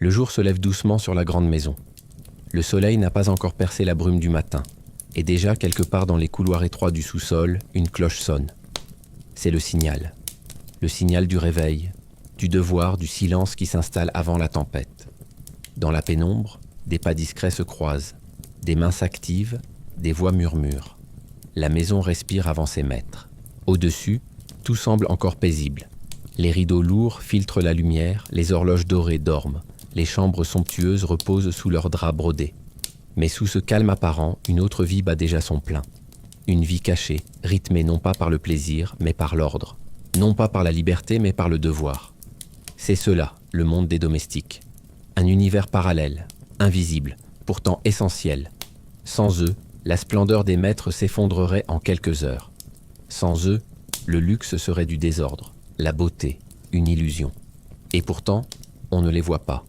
Le jour se lève doucement sur la grande maison. Le soleil n'a pas encore percé la brume du matin, et déjà quelque part dans les couloirs étroits du sous-sol, une cloche sonne. C'est le signal du réveil, du devoir, du silence qui s'installe avant la tempête. Dans la pénombre, des pas discrets se croisent, des mains s'activent, des voix murmurent. La maison respire avant ses maîtres. Au-dessus, tout semble encore paisible. Les rideaux lourds filtrent la lumière, les horloges dorées dorment, les chambres somptueuses reposent sous leurs draps brodés. Mais sous ce calme apparent, une autre vie bat déjà son plein. Une vie cachée, rythmée non pas par le plaisir, mais par l'ordre. Non pas par la liberté, mais par le devoir. C'est cela, le monde des domestiques. Un univers parallèle, invisible, pourtant essentiel. Sans eux, la splendeur des maîtres s'effondrerait en quelques heures. Sans eux, le luxe serait du désordre, la beauté, une illusion. Et pourtant, on ne les voit pas.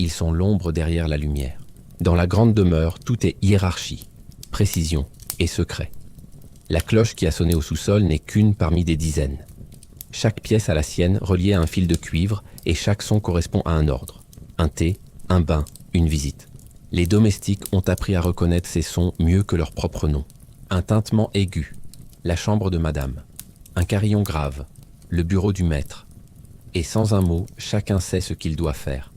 Ils sont l'ombre derrière la lumière. Dans la grande demeure, tout est hiérarchie, précision et secret. La cloche qui a sonné au sous-sol n'est qu'une parmi des dizaines. Chaque pièce a la sienne, reliée à un fil de cuivre, et chaque son correspond à un ordre. Un thé, un bain, une visite. Les domestiques ont appris à reconnaître ces sons mieux que leur propre nom. Un tintement aigu, la chambre de madame. Un carillon grave, le bureau du maître. Et sans un mot, chacun sait ce qu'il doit faire.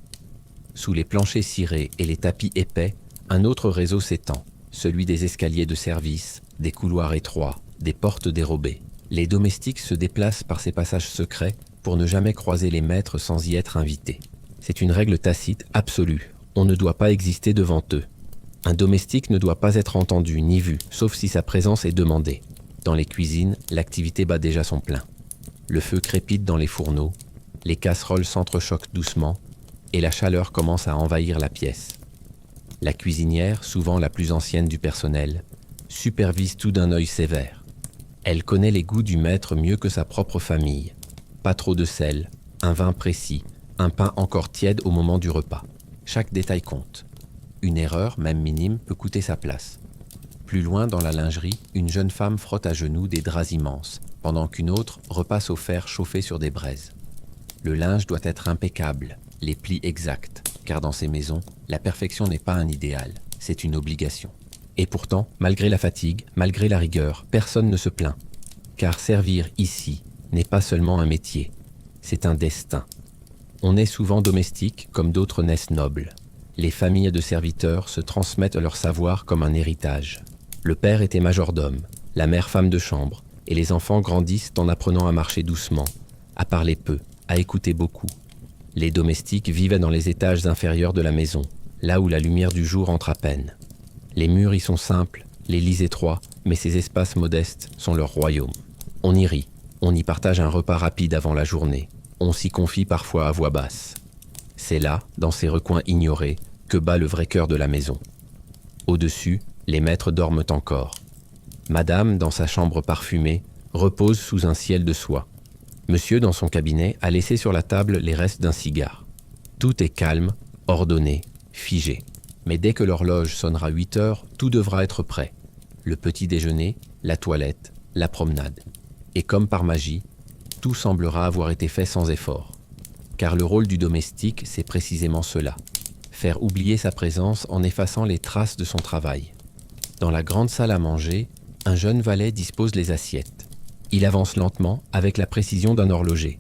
Sous les planchers cirés et les tapis épais, un autre réseau s'étend, celui des escaliers de service, des couloirs étroits, des portes dérobées. Les domestiques se déplacent par ces passages secrets pour ne jamais croiser les maîtres sans y être invités. C'est une règle tacite, absolue. On ne doit pas exister devant eux. Un domestique ne doit pas être entendu ni vu, sauf si sa présence est demandée. Dans les cuisines, l'activité bat déjà son plein. Le feu crépite dans les fourneaux, les casseroles s'entrechoquent doucement, et la chaleur commence à envahir la pièce. La cuisinière, souvent la plus ancienne du personnel, supervise tout d'un œil sévère. Elle connaît les goûts du maître mieux que sa propre famille. Pas trop de sel, un vin précis, un pain encore tiède au moment du repas. Chaque détail compte. Une erreur, même minime, peut coûter sa place. Plus loin, dans la lingerie, une jeune femme frotte à genoux des draps immenses, pendant qu'une autre repasse au fer chauffé sur des braises. Le linge doit être impeccable, les plis exacts, car dans ces maisons, la perfection n'est pas un idéal, c'est une obligation. Et pourtant, malgré la fatigue, malgré la rigueur, personne ne se plaint. Car servir ici n'est pas seulement un métier, c'est un destin. On est souvent domestique comme d'autres naissent nobles. Les familles de serviteurs se transmettent leur savoir comme un héritage. Le père était majordome, la mère femme de chambre, et les enfants grandissent en apprenant à marcher doucement, à parler peu, à écouter beaucoup. Les domestiques vivaient dans les étages inférieurs de la maison, là où la lumière du jour entre à peine. Les murs y sont simples, les lits étroits, mais ces espaces modestes sont leur royaume. On y rit, on y partage un repas rapide avant la journée, on s'y confie parfois à voix basse. C'est là, dans ces recoins ignorés, que bat le vrai cœur de la maison. Au-dessus, les maîtres dorment encore. Madame, dans sa chambre parfumée, repose sous un ciel de soie. Monsieur, dans son cabinet, a laissé sur la table les restes d'un cigare. Tout est calme, ordonné, figé. Mais dès que l'horloge sonnera 8 heures, tout devra être prêt. Le petit déjeuner, la toilette, la promenade. Et comme par magie, tout semblera avoir été fait sans effort. Car le rôle du domestique, c'est précisément cela. Faire oublier sa présence en effaçant les traces de son travail. Dans la grande salle à manger, un jeune valet dispose les assiettes. Il avance lentement avec la précision d'un horloger.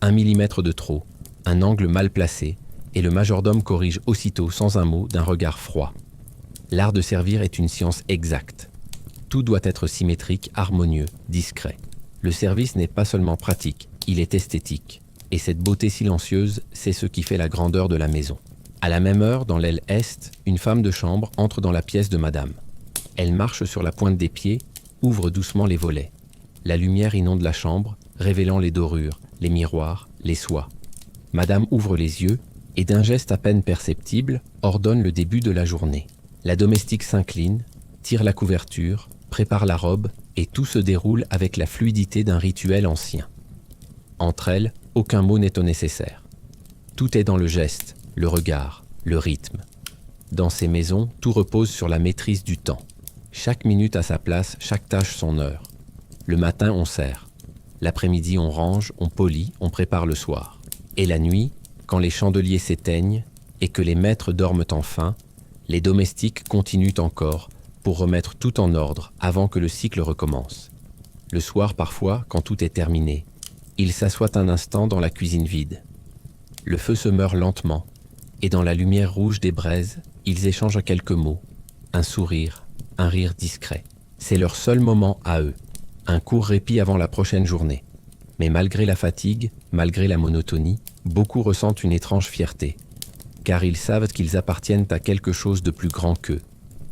1 millimètre de trop, un angle mal placé, et le majordome corrige aussitôt sans un mot d'un regard froid. L'art de servir est une science exacte. Tout doit être symétrique, harmonieux, discret. Le service n'est pas seulement pratique, il est esthétique. Et cette beauté silencieuse, c'est ce qui fait la grandeur de la maison. À la même heure, dans l'aile est, une femme de chambre entre dans la pièce de madame. Elle marche sur la pointe des pieds, ouvre doucement les volets. La lumière inonde la chambre, révélant les dorures, les miroirs, les soies. Madame ouvre les yeux et d'un geste à peine perceptible, ordonne le début de la journée. La domestique s'incline, tire la couverture, prépare la robe et tout se déroule avec la fluidité d'un rituel ancien. Entre elles, aucun mot n'est nécessaire. Tout est dans le geste, le regard, le rythme. Dans ces maisons, tout repose sur la maîtrise du temps. Chaque minute a sa place, chaque tâche son heure. Le matin, on sert. L'après-midi, on range, on polit, on prépare le soir. Et la nuit, quand les chandeliers s'éteignent, et que les maîtres dorment enfin, les domestiques continuent encore pour remettre tout en ordre avant que le cycle recommence. Le soir parfois, quand tout est terminé, ils s'assoient un instant dans la cuisine vide. Le feu se meurt lentement, et dans la lumière rouge des braises, ils échangent quelques mots, un sourire, un rire discret. C'est leur seul moment à eux, un court répit avant la prochaine journée. Mais malgré la fatigue, malgré la monotonie, beaucoup ressentent une étrange fierté, car ils savent qu'ils appartiennent à quelque chose de plus grand qu'eux.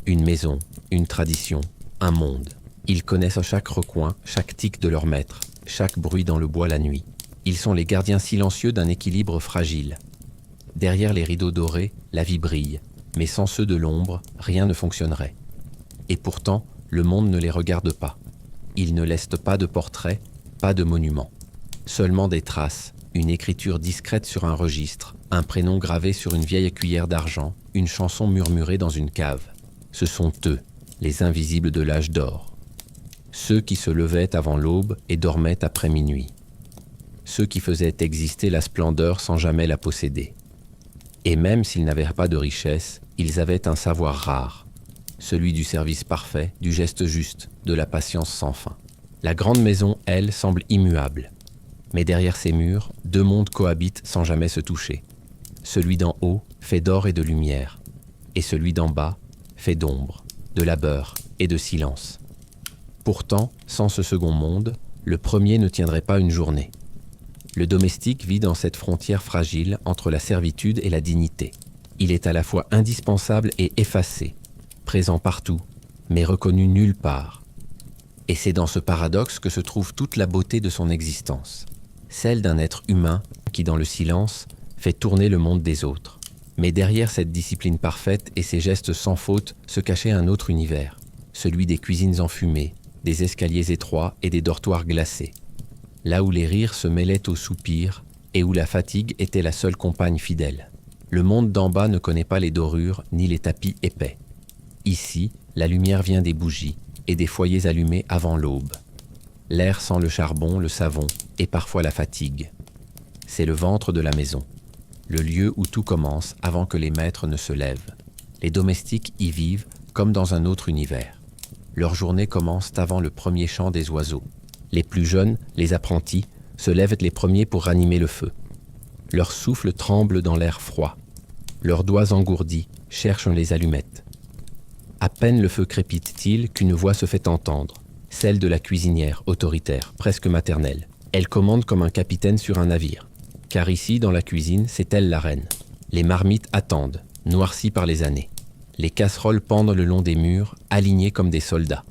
Une maison, une tradition, un monde. Ils connaissent chaque recoin, chaque tic de leur maître, chaque bruit dans le bois la nuit. Ils sont les gardiens silencieux d'un équilibre fragile. Derrière les rideaux dorés, la vie brille, mais sans ceux de l'ombre, rien ne fonctionnerait. Et pourtant, le monde ne les regarde pas. Ils ne laissent pas de portraits, pas de monuments. Seulement des traces, une écriture discrète sur un registre, un prénom gravé sur une vieille cuillère d'argent, une chanson murmurée dans une cave. Ce sont eux, les invisibles de l'âge d'or. Ceux qui se levaient avant l'aube et dormaient après minuit. Ceux qui faisaient exister la splendeur sans jamais la posséder. Et même s'ils n'avaient pas de richesse, ils avaient un savoir rare, celui du service parfait, du geste juste, de la patience sans fin. La grande maison, elle, semble immuable. Mais derrière ces murs, deux mondes cohabitent sans jamais se toucher. Celui d'en haut, fait d'or et de lumière, et celui d'en bas, fait d'ombre, de labeur et de silence. Pourtant, sans ce second monde, le premier ne tiendrait pas une journée. Le domestique vit dans cette frontière fragile entre la servitude et la dignité. Il est à la fois indispensable et effacé, présent partout, mais reconnu nulle part. Et c'est dans ce paradoxe que se trouve toute la beauté de son existence, celle d'un être humain qui, dans le silence, fait tourner le monde des autres. Mais derrière cette discipline parfaite et ces gestes sans faute se cachait un autre univers, celui des cuisines enfumées, des escaliers étroits et des dortoirs glacés, là où les rires se mêlaient aux soupirs et où la fatigue était la seule compagne fidèle. Le monde d'en bas ne connaît pas les dorures ni les tapis épais. Ici, la lumière vient des bougies et des foyers allumés avant l'aube. L'air sent le charbon, le savon et parfois la fatigue. C'est le ventre de la maison, le lieu où tout commence avant que les maîtres ne se lèvent. Les domestiques y vivent comme dans un autre univers. Leurs journées commencent avant le premier chant des oiseaux. Les plus jeunes, les apprentis, se lèvent les premiers pour ranimer le feu. Leur souffle tremble dans l'air froid. Leurs doigts engourdis cherchent les allumettes. À peine le feu crépite-t-il qu'une voix se fait entendre, celle de la cuisinière, autoritaire, presque maternelle. Elle commande comme un capitaine sur un navire. Car ici, dans la cuisine, c'est elle la reine. Les marmites attendent, noircies par les années. Les casseroles pendent le long des murs, alignées comme des soldats.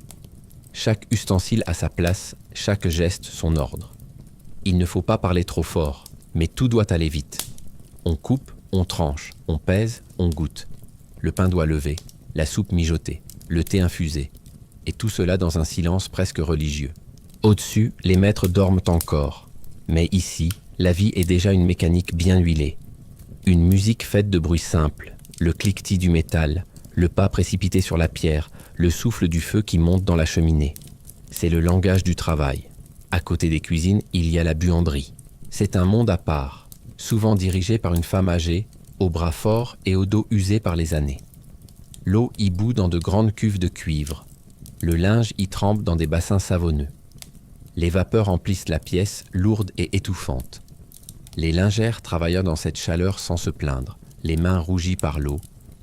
Chaque ustensile a sa place, chaque geste son ordre. Il ne faut pas parler trop fort, mais tout doit aller vite. On coupe, on tranche, on pèse, on goûte. Le pain doit lever, la soupe mijoter, le thé infusé, et tout cela dans un silence presque religieux. Au-dessus, les maîtres dorment encore, mais ici, la vie est déjà une mécanique bien huilée. Une musique faite de bruits simples, le cliquetis du métal, le pas précipité sur la pierre, le souffle du feu qui monte dans la cheminée. C'est le langage du travail. À côté des cuisines, il y a la buanderie. C'est un monde à part, souvent dirigé par une femme âgée, aux bras forts et au dos usé par les années. L'eau y bout dans de grandes cuves de cuivre. Le linge y trempe dans des bassins savonneux. Les vapeurs emplissent la pièce, lourde et étouffante. Les lingères travaillent dans cette chaleur sans se plaindre, les mains rougies par l'eau,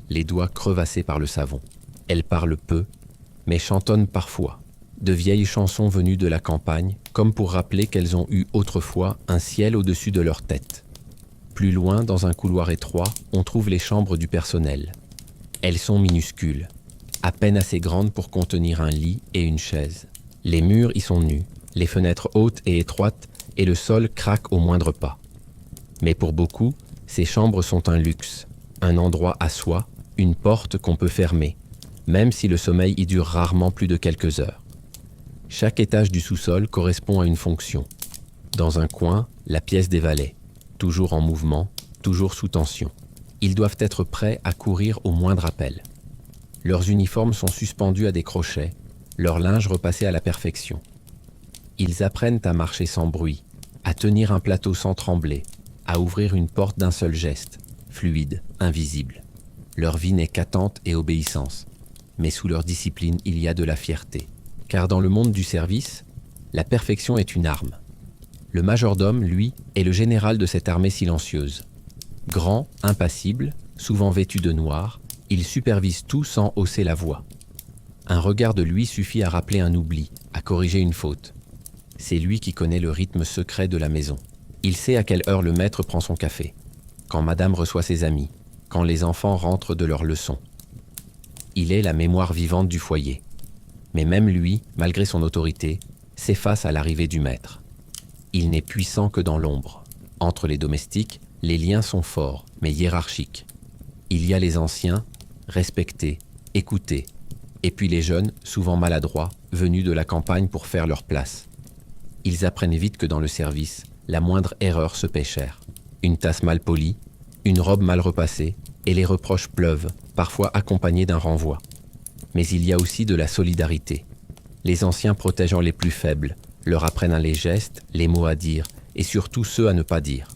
les doigts crevassés par le savon. Elles parlent peu, mais chantonnent parfois, de vieilles chansons venues de la campagne, comme pour rappeler qu'elles ont eu autrefois un ciel au-dessus de leur tête. Plus loin, dans un couloir étroit, on trouve les chambres du personnel. Elles sont minuscules, à peine assez grandes pour contenir un lit et une chaise. Les murs y sont nus, les fenêtres hautes et étroites, et le sol craque au moindre pas. Mais pour beaucoup, ces chambres sont un luxe, un endroit à soi, une porte qu'on peut fermer, même si le sommeil y dure rarement plus de quelques heures. Chaque étage du sous-sol correspond à une fonction. Dans un coin, la pièce des valets, toujours en mouvement, toujours sous tension. Ils doivent être prêts à courir au moindre appel. Leurs uniformes sont suspendus à des crochets, leur linge repassé à la perfection. Ils apprennent à marcher sans bruit, à tenir un plateau sans trembler, à ouvrir une porte d'un seul geste, fluides, invisibles. Leur vie n'est qu'attente et obéissance. Mais sous leur discipline, il y a de la fierté. Car dans le monde du service, la perfection est une arme. Le majordome, lui, est le général de cette armée silencieuse. Grand, impassible, souvent vêtu de noir, il supervise tout sans hausser la voix. Un regard de lui suffit à rappeler un oubli, à corriger une faute. C'est lui qui connaît le rythme secret de la maison. Il sait à quelle heure le maître prend son café, quand madame reçoit ses amis, quand les enfants rentrent de leurs leçons. Il est la mémoire vivante du foyer. Mais même lui, malgré son autorité, s'efface à l'arrivée du maître. Il n'est puissant que dans l'ombre. Entre les domestiques, les liens sont forts, mais hiérarchiques. Il y a les anciens, respectés, écoutés, et puis les jeunes, souvent maladroits, venus de la campagne pour faire leur place. Ils apprennent vite que dans le service, la moindre erreur se paie cher. Une tasse mal polie, une robe mal repassée, et les reproches pleuvent, parfois accompagnés d'un renvoi. Mais il y a aussi de la solidarité. Les anciens protégeant les plus faibles, leur apprennent les gestes, les mots à dire, et surtout ceux à ne pas dire.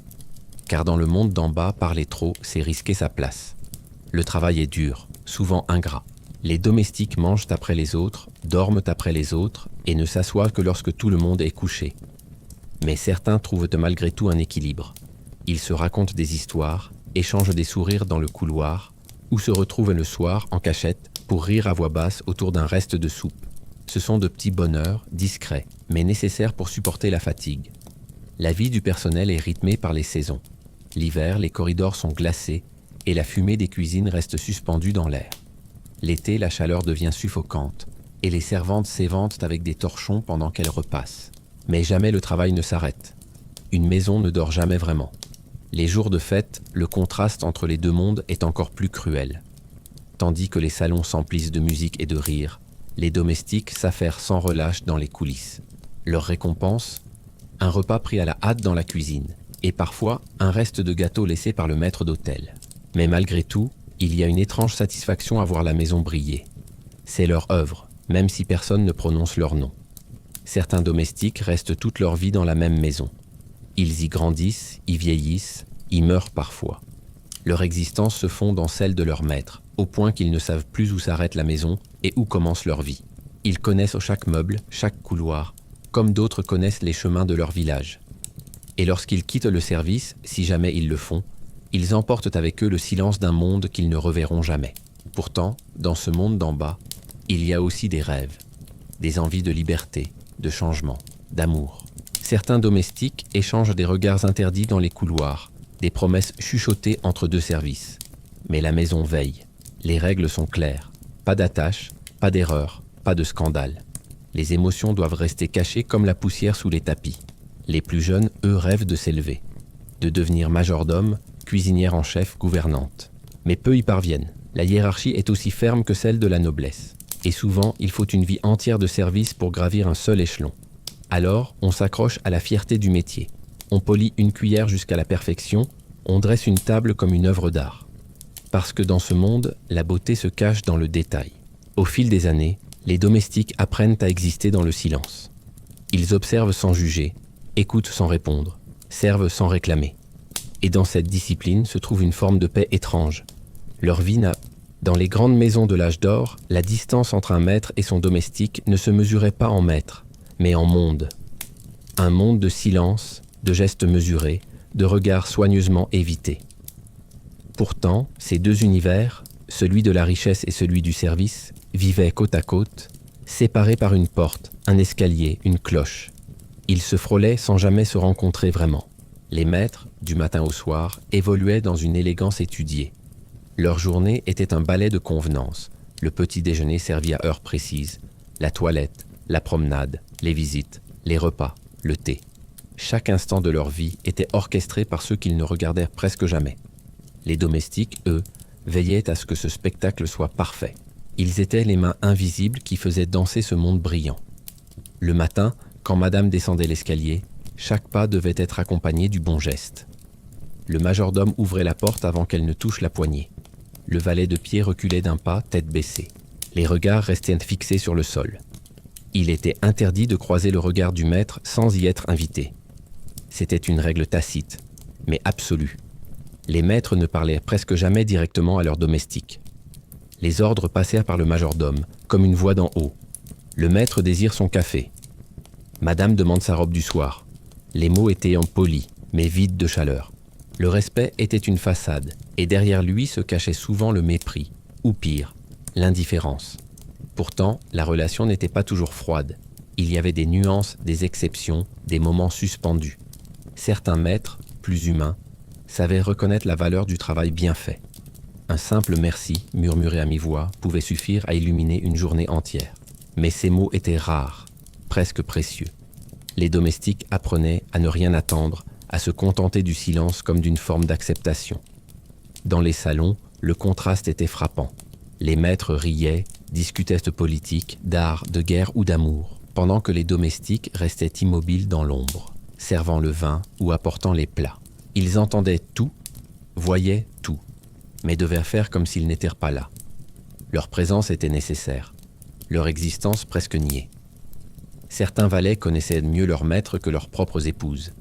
Car dans le monde d'en bas, parler trop, c'est risquer sa place. Le travail est dur, souvent ingrat. Les domestiques mangent après les autres, dorment après les autres, et ne s'assoient que lorsque tout le monde est couché. Mais certains trouvent malgré tout un équilibre. Ils se racontent des histoires, échangent des sourires dans le couloir, ou se retrouvent le soir, en cachette, pour rire à voix basse autour d'un reste de soupe. Ce sont de petits bonheurs, discrets, mais nécessaires pour supporter la fatigue. La vie du personnel est rythmée par les saisons. L'hiver, les corridors sont glacés, et la fumée des cuisines reste suspendue dans l'air. L'été, la chaleur devient suffocante, et les servantes s'éventent avec des torchons pendant qu'elles repassent. Mais jamais le travail ne s'arrête. Une maison ne dort jamais vraiment. Les jours de fête, le contraste entre les deux mondes est encore plus cruel. Tandis que les salons s'emplissent de musique et de rire, les domestiques s'affairent sans relâche dans les coulisses. Leur récompense, un repas pris à la hâte dans la cuisine, et parfois un reste de gâteau laissé par le maître d'hôtel. Mais malgré tout, il y a une étrange satisfaction à voir la maison briller. C'est leur œuvre, même si personne ne prononce leur nom. Certains domestiques restent toute leur vie dans la même maison. Ils y grandissent, y vieillissent, y meurent parfois. Leur existence se fond dans celle de leur maître, au point qu'ils ne savent plus où s'arrête la maison et où commence leur vie. Ils connaissent chaque meuble, chaque couloir, comme d'autres connaissent les chemins de leur village. Et lorsqu'ils quittent le service, si jamais ils le font, ils emportent avec eux le silence d'un monde qu'ils ne reverront jamais. Pourtant, dans ce monde d'en bas, il y a aussi des rêves, des envies de liberté, de changement, d'amour. Certains domestiques échangent des regards interdits dans les couloirs, des promesses chuchotées entre deux services. Mais la maison veille. Les règles sont claires. Pas d'attache, pas d'erreur, pas de scandale. Les émotions doivent rester cachées comme la poussière sous les tapis. Les plus jeunes, eux, rêvent de s'élever, de devenir majordome, cuisinière en chef, gouvernante. Mais peu y parviennent. La hiérarchie est aussi ferme que celle de la noblesse. Et souvent, il faut une vie entière de service pour gravir un seul échelon. Alors, on s'accroche à la fierté du métier. On polit une cuillère jusqu'à la perfection, on dresse une table comme une œuvre d'art. Parce que dans ce monde, la beauté se cache dans le détail. Au fil des années, les domestiques apprennent à exister dans le silence. Ils observent sans juger, écoutent sans répondre, servent sans réclamer. Et dans cette discipline se trouve une forme de paix étrange. Leur vie n'a... Dans les grandes maisons de l'âge d'or, la distance entre un maître et son domestique ne se mesurait pas en mètres, mais en monde. Un monde de silence, de gestes mesurés, de regards soigneusement évités. Pourtant, ces deux univers, celui de la richesse et celui du service, vivaient côte à côte, séparés par une porte, un escalier, une cloche. Ils se frôlaient sans jamais se rencontrer vraiment. Les maîtres, du matin au soir, évoluaient dans une élégance étudiée. Leur journée était un ballet de convenance, le petit déjeuner servi à heure précise, la toilette, la promenade, les visites, les repas, le thé. Chaque instant de leur vie était orchestré par ceux qu'ils ne regardèrent presque jamais. Les domestiques, eux, veillaient à ce que ce spectacle soit parfait. Ils étaient les mains invisibles qui faisaient danser ce monde brillant. Le matin, quand madame descendait l'escalier, chaque pas devait être accompagné du bon geste. Le majordome ouvrait la porte avant qu'elle ne touche la poignée. Le valet de pied reculait d'un pas, tête baissée. Les regards restaient fixés sur le sol. Il était interdit de croiser le regard du maître sans y être invité. C'était une règle tacite, mais absolue. Les maîtres ne parlaient presque jamais directement à leurs domestiques. Les ordres passèrent par le majordome, comme une voix d'en haut. Le maître désire son café. Madame demande sa robe du soir. Les mots étaient polis, mais vides de chaleur. Le respect était une façade, et derrière lui se cachait souvent le mépris, ou pire, l'indifférence. Pourtant, la relation n'était pas toujours froide. Il y avait des nuances, des exceptions, des moments suspendus. Certains maîtres, plus humains, savaient reconnaître la valeur du travail bien fait. Un simple merci, murmuré à mi-voix, pouvait suffire à illuminer une journée entière. Mais ces mots étaient rares, presque précieux. Les domestiques apprenaient à ne rien attendre, à se contenter du silence comme d'une forme d'acceptation. Dans les salons, le contraste était frappant. Les maîtres riaient, discutaient de politique, d'art, de guerre ou d'amour, pendant que les domestiques restaient immobiles dans l'ombre, servant le vin ou apportant les plats. Ils entendaient tout, voyaient tout, mais devaient faire comme s'ils n'étaient pas là. Leur présence était nécessaire, leur existence presque niée. Certains valets connaissaient mieux leurs maîtres que leurs propres épouses.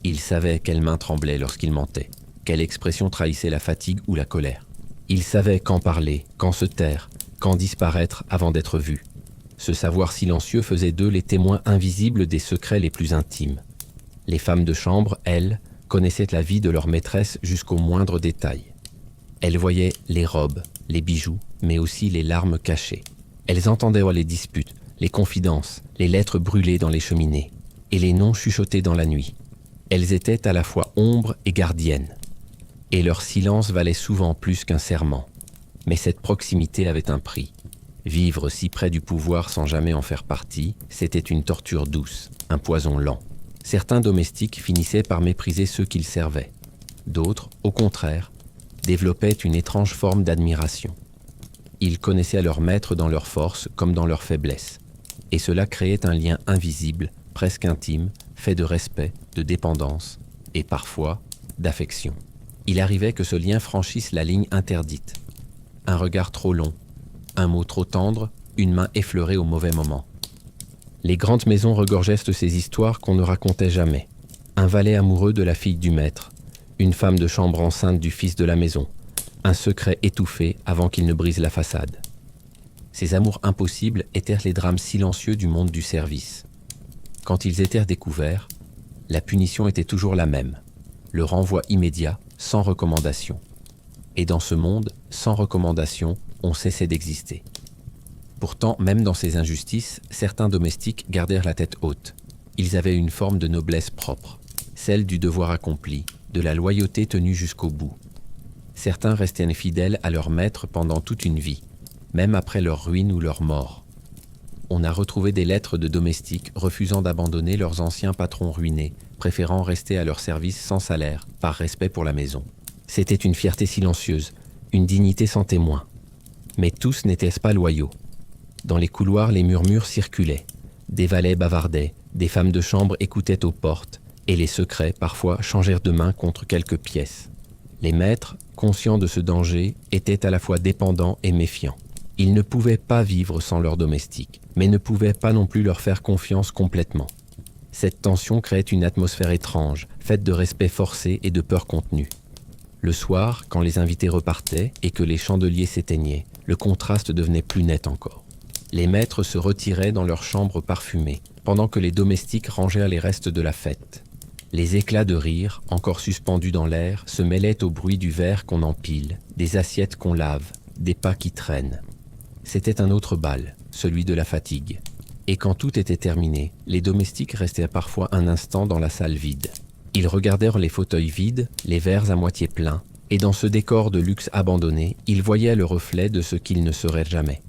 Ils savaient quelles mains tremblaient lorsqu'ils mentaient, quelle expression trahissait la fatigue ou la colère. Ils savaient quand parler, quand se taire, quand disparaître avant d'être vus. Ce savoir silencieux faisait d'eux les témoins invisibles des secrets les plus intimes. Les femmes de chambre, elles, connaissaient la vie de leur maîtresse jusqu'au moindre détail. Elles voyaient les robes, les bijoux, mais aussi les larmes cachées. Elles entendaient les disputes, les confidences, les lettres brûlées dans les cheminées, et les noms chuchotés dans la nuit. Elles étaient à la fois ombre et gardiennes, et leur silence valait souvent plus qu'un serment. Mais cette proximité avait un prix. Vivre si près du pouvoir sans jamais en faire partie, c'était une torture douce, un poison lent. Certains domestiques finissaient par mépriser ceux qu'ils servaient. D'autres, au contraire, développaient une étrange forme d'admiration. Ils connaissaient leur maître dans leur force comme dans leur faiblesse. Et cela créait un lien invisible, presque intime, fait de respect, de dépendance et parfois d'affection. Il arrivait que ce lien franchisse la ligne interdite. Un regard trop long, un mot trop tendre, une main effleurée au mauvais moment. Les grandes maisons regorgeaient de ces histoires qu'on ne racontait jamais. Un valet amoureux de la fille du maître, une femme de chambre enceinte du fils de la maison, un secret étouffé avant qu'il ne brise la façade. Ces amours impossibles étaient les drames silencieux du monde du service. Quand ils étaient découverts, la punition était toujours la même, le renvoi immédiat, sans recommandation. Et dans ce monde, sans recommandation, on cessait d'exister. Pourtant, même dans ces injustices, certains domestiques gardèrent la tête haute. Ils avaient une forme de noblesse propre, celle du devoir accompli, de la loyauté tenue jusqu'au bout. Certains restaient fidèles à leur maître pendant toute une vie, même après leur ruine ou leur mort. On a retrouvé des lettres de domestiques refusant d'abandonner leurs anciens patrons ruinés, préférant rester à leur service sans salaire, par respect pour la maison. C'était une fierté silencieuse, une dignité sans témoin. Mais tous n'étaient pas loyaux. Dans les couloirs, les murmures circulaient. Des valets bavardaient, des femmes de chambre écoutaient aux portes, et les secrets, parfois, changèrent de main contre quelques pièces. Les maîtres, conscients de ce danger, étaient à la fois dépendants et méfiants. Ils ne pouvaient pas vivre sans leurs domestiques, mais ne pouvaient pas non plus leur faire confiance complètement. Cette tension créait une atmosphère étrange, faite de respect forcé et de peur contenue. Le soir, quand les invités repartaient et que les chandeliers s'éteignaient, le contraste devenait plus net encore. Les maîtres se retiraient dans leurs chambres parfumées, pendant que les domestiques rangèrent les restes de la fête. Les éclats de rire, encore suspendus dans l'air, se mêlaient au bruit du verre qu'on empile, des assiettes qu'on lave, des pas qui traînent. C'était un autre bal, celui de la fatigue. Et quand tout était terminé, les domestiques restaient parfois un instant dans la salle vide. Ils regardèrent les fauteuils vides, les verres à moitié pleins, et dans ce décor de luxe abandonné, ils voyaient le reflet de ce qu'ils ne seraient jamais.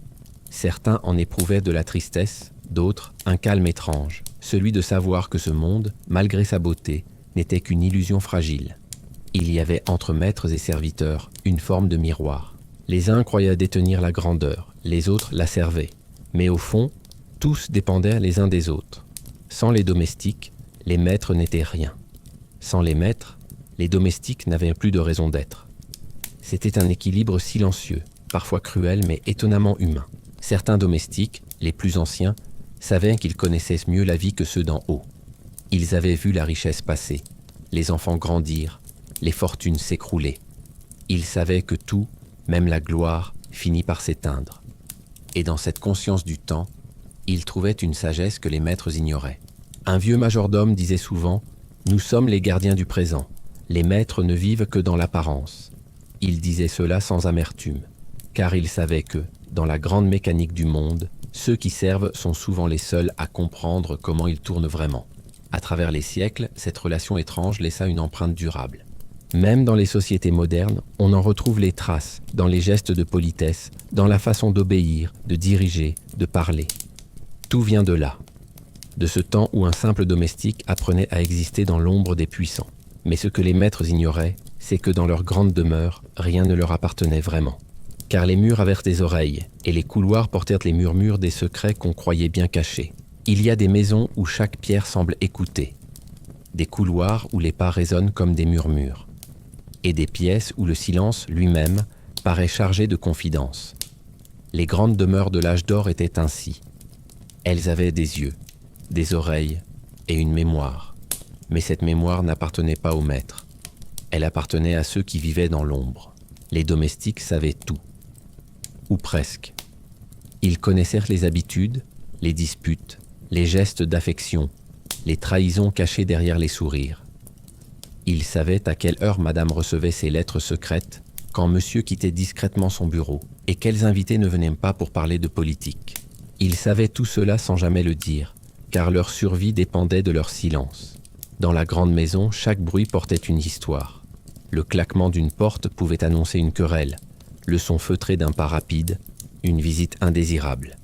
Certains en éprouvaient de la tristesse, d'autres un calme étrange, celui de savoir que ce monde, malgré sa beauté, n'était qu'une illusion fragile. Il y avait entre maîtres et serviteurs une forme de miroir. Les uns croyaient détenir la grandeur, les autres la servaient. Mais au fond, tous dépendaient les uns des autres. Sans les domestiques, les maîtres n'étaient rien. Sans les maîtres, les domestiques n'avaient plus de raison d'être. C'était un équilibre silencieux, parfois cruel mais étonnamment humain. Certains domestiques, les plus anciens, savaient qu'ils connaissaient mieux la vie que ceux d'en haut. Ils avaient vu la richesse passer, les enfants grandir, les fortunes s'écroulaient. Ils savaient que tout, même la gloire, finit par s'éteindre. Et dans cette conscience du temps, ils trouvaient une sagesse que les maîtres ignoraient. Un vieux majordome disait souvent « Nous sommes les gardiens du présent. Les maîtres ne vivent que dans l'apparence. » Il disait cela sans amertume, car il savait que, dans la grande mécanique du monde, ceux qui servent sont souvent les seuls à comprendre comment ils tournent vraiment. À travers les siècles, cette relation étrange laissa une empreinte durable. Même dans les sociétés modernes, on en retrouve les traces, dans les gestes de politesse, dans la façon d'obéir, de diriger, de parler. Tout vient de là, de ce temps où un simple domestique apprenait à exister dans l'ombre des puissants. Mais ce que les maîtres ignoraient, c'est que dans leur grande demeure, rien ne leur appartenait vraiment. Car les murs avaient des oreilles, et les couloirs portèrent les murmures des secrets qu'on croyait bien cachés. Il y a des maisons où chaque pierre semble écouter, des couloirs où les pas résonnent comme des murmures, et des pièces où le silence lui-même paraît chargé de confidences. Les grandes demeures de l'âge d'or étaient ainsi. Elles avaient des yeux, des oreilles et une mémoire. Mais cette mémoire n'appartenait pas aux maîtres. Elle appartenait à ceux qui vivaient dans l'ombre. Les domestiques savaient tout. Ou presque. Ils connaissèrent les habitudes, les disputes, les gestes d'affection, les trahisons cachées derrière les sourires. Ils savaient à quelle heure madame recevait ses lettres secrètes, quand monsieur quittait discrètement son bureau, et quels invités ne venaient pas pour parler de politique. Ils savaient tout cela sans jamais le dire, car leur survie dépendait de leur silence. Dans la grande maison, chaque bruit portait une histoire. Le claquement d'une porte pouvait annoncer une querelle, le son feutré d'un pas rapide, une visite indésirable.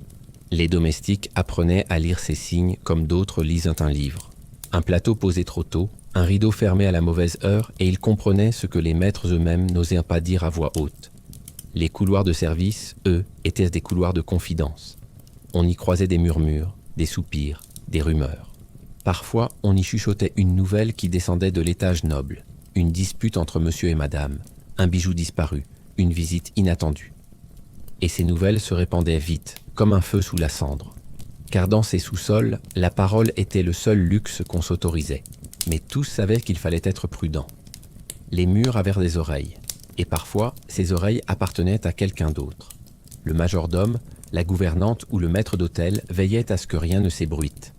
Les domestiques apprenaient à lire ces signes comme d'autres lisent un livre. Un plateau posé trop tôt, un rideau fermé à la mauvaise heure, et ils comprenaient ce que les maîtres eux-mêmes n'osaient pas dire à voix haute. Les couloirs de service, eux, étaient des couloirs de confidence. On y croisait des murmures, des soupirs, des rumeurs. Parfois, on y chuchotait une nouvelle qui descendait de l'étage noble, une dispute entre monsieur et madame, un bijou disparu, une visite inattendue. Et ces nouvelles se répandaient vite, comme un feu sous la cendre. Car dans ces sous-sols, la parole était le seul luxe qu'on s'autorisait. Mais tous savaient qu'il fallait être prudent. Les murs avaient des oreilles, et parfois, ces oreilles appartenaient à quelqu'un d'autre. Le majordome, la gouvernante ou le maître d'hôtel veillaient à ce que rien ne s'ébruite.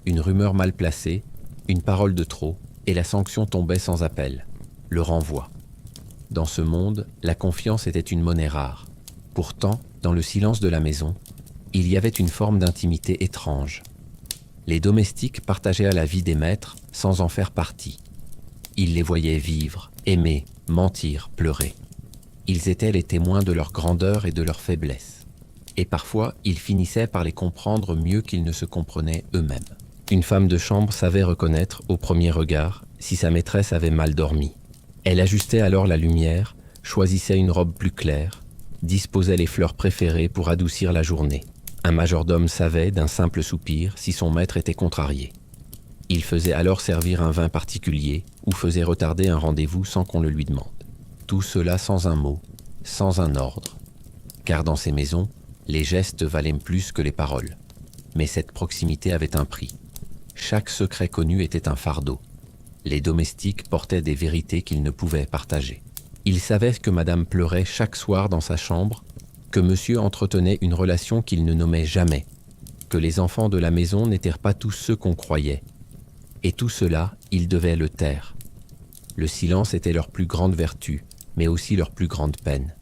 Une rumeur mal placée, une parole de trop, et la sanction tombait sans appel, le renvoi. Dans ce monde, la confiance était une monnaie rare. Pourtant, dans le silence de la maison, il y avait une forme d'intimité étrange. Les domestiques partageaient la vie des maîtres sans en faire partie. Ils les voyaient vivre, aimer, mentir, pleurer. Ils étaient les témoins de leur grandeur et de leur faiblesse. Et parfois, ils finissaient par les comprendre mieux qu'ils ne se comprenaient eux-mêmes. Une femme de chambre savait reconnaître, au premier regard, si sa maîtresse avait mal dormi. Elle ajustait alors la lumière, choisissait une robe plus claire, disposait les fleurs préférées pour adoucir la journée. Un majordome savait, d'un simple soupir, si son maître était contrarié. Il faisait alors servir un vin particulier ou faisait retarder un rendez-vous sans qu'on le lui demande. Tout cela sans un mot, sans un ordre. Car dans ces maisons, les gestes valaient plus que les paroles. Mais cette proximité avait un prix. Chaque secret connu était un fardeau. Les domestiques portaient des vérités qu'ils ne pouvaient partager. Ils savaient que madame pleurait chaque soir dans sa chambre, que monsieur entretenait une relation qu'il ne nommait jamais, que les enfants de la maison n'étaient pas tous ceux qu'on croyait. Et tout cela, ils devaient le taire. Le silence était leur plus grande vertu, mais aussi leur plus grande peine.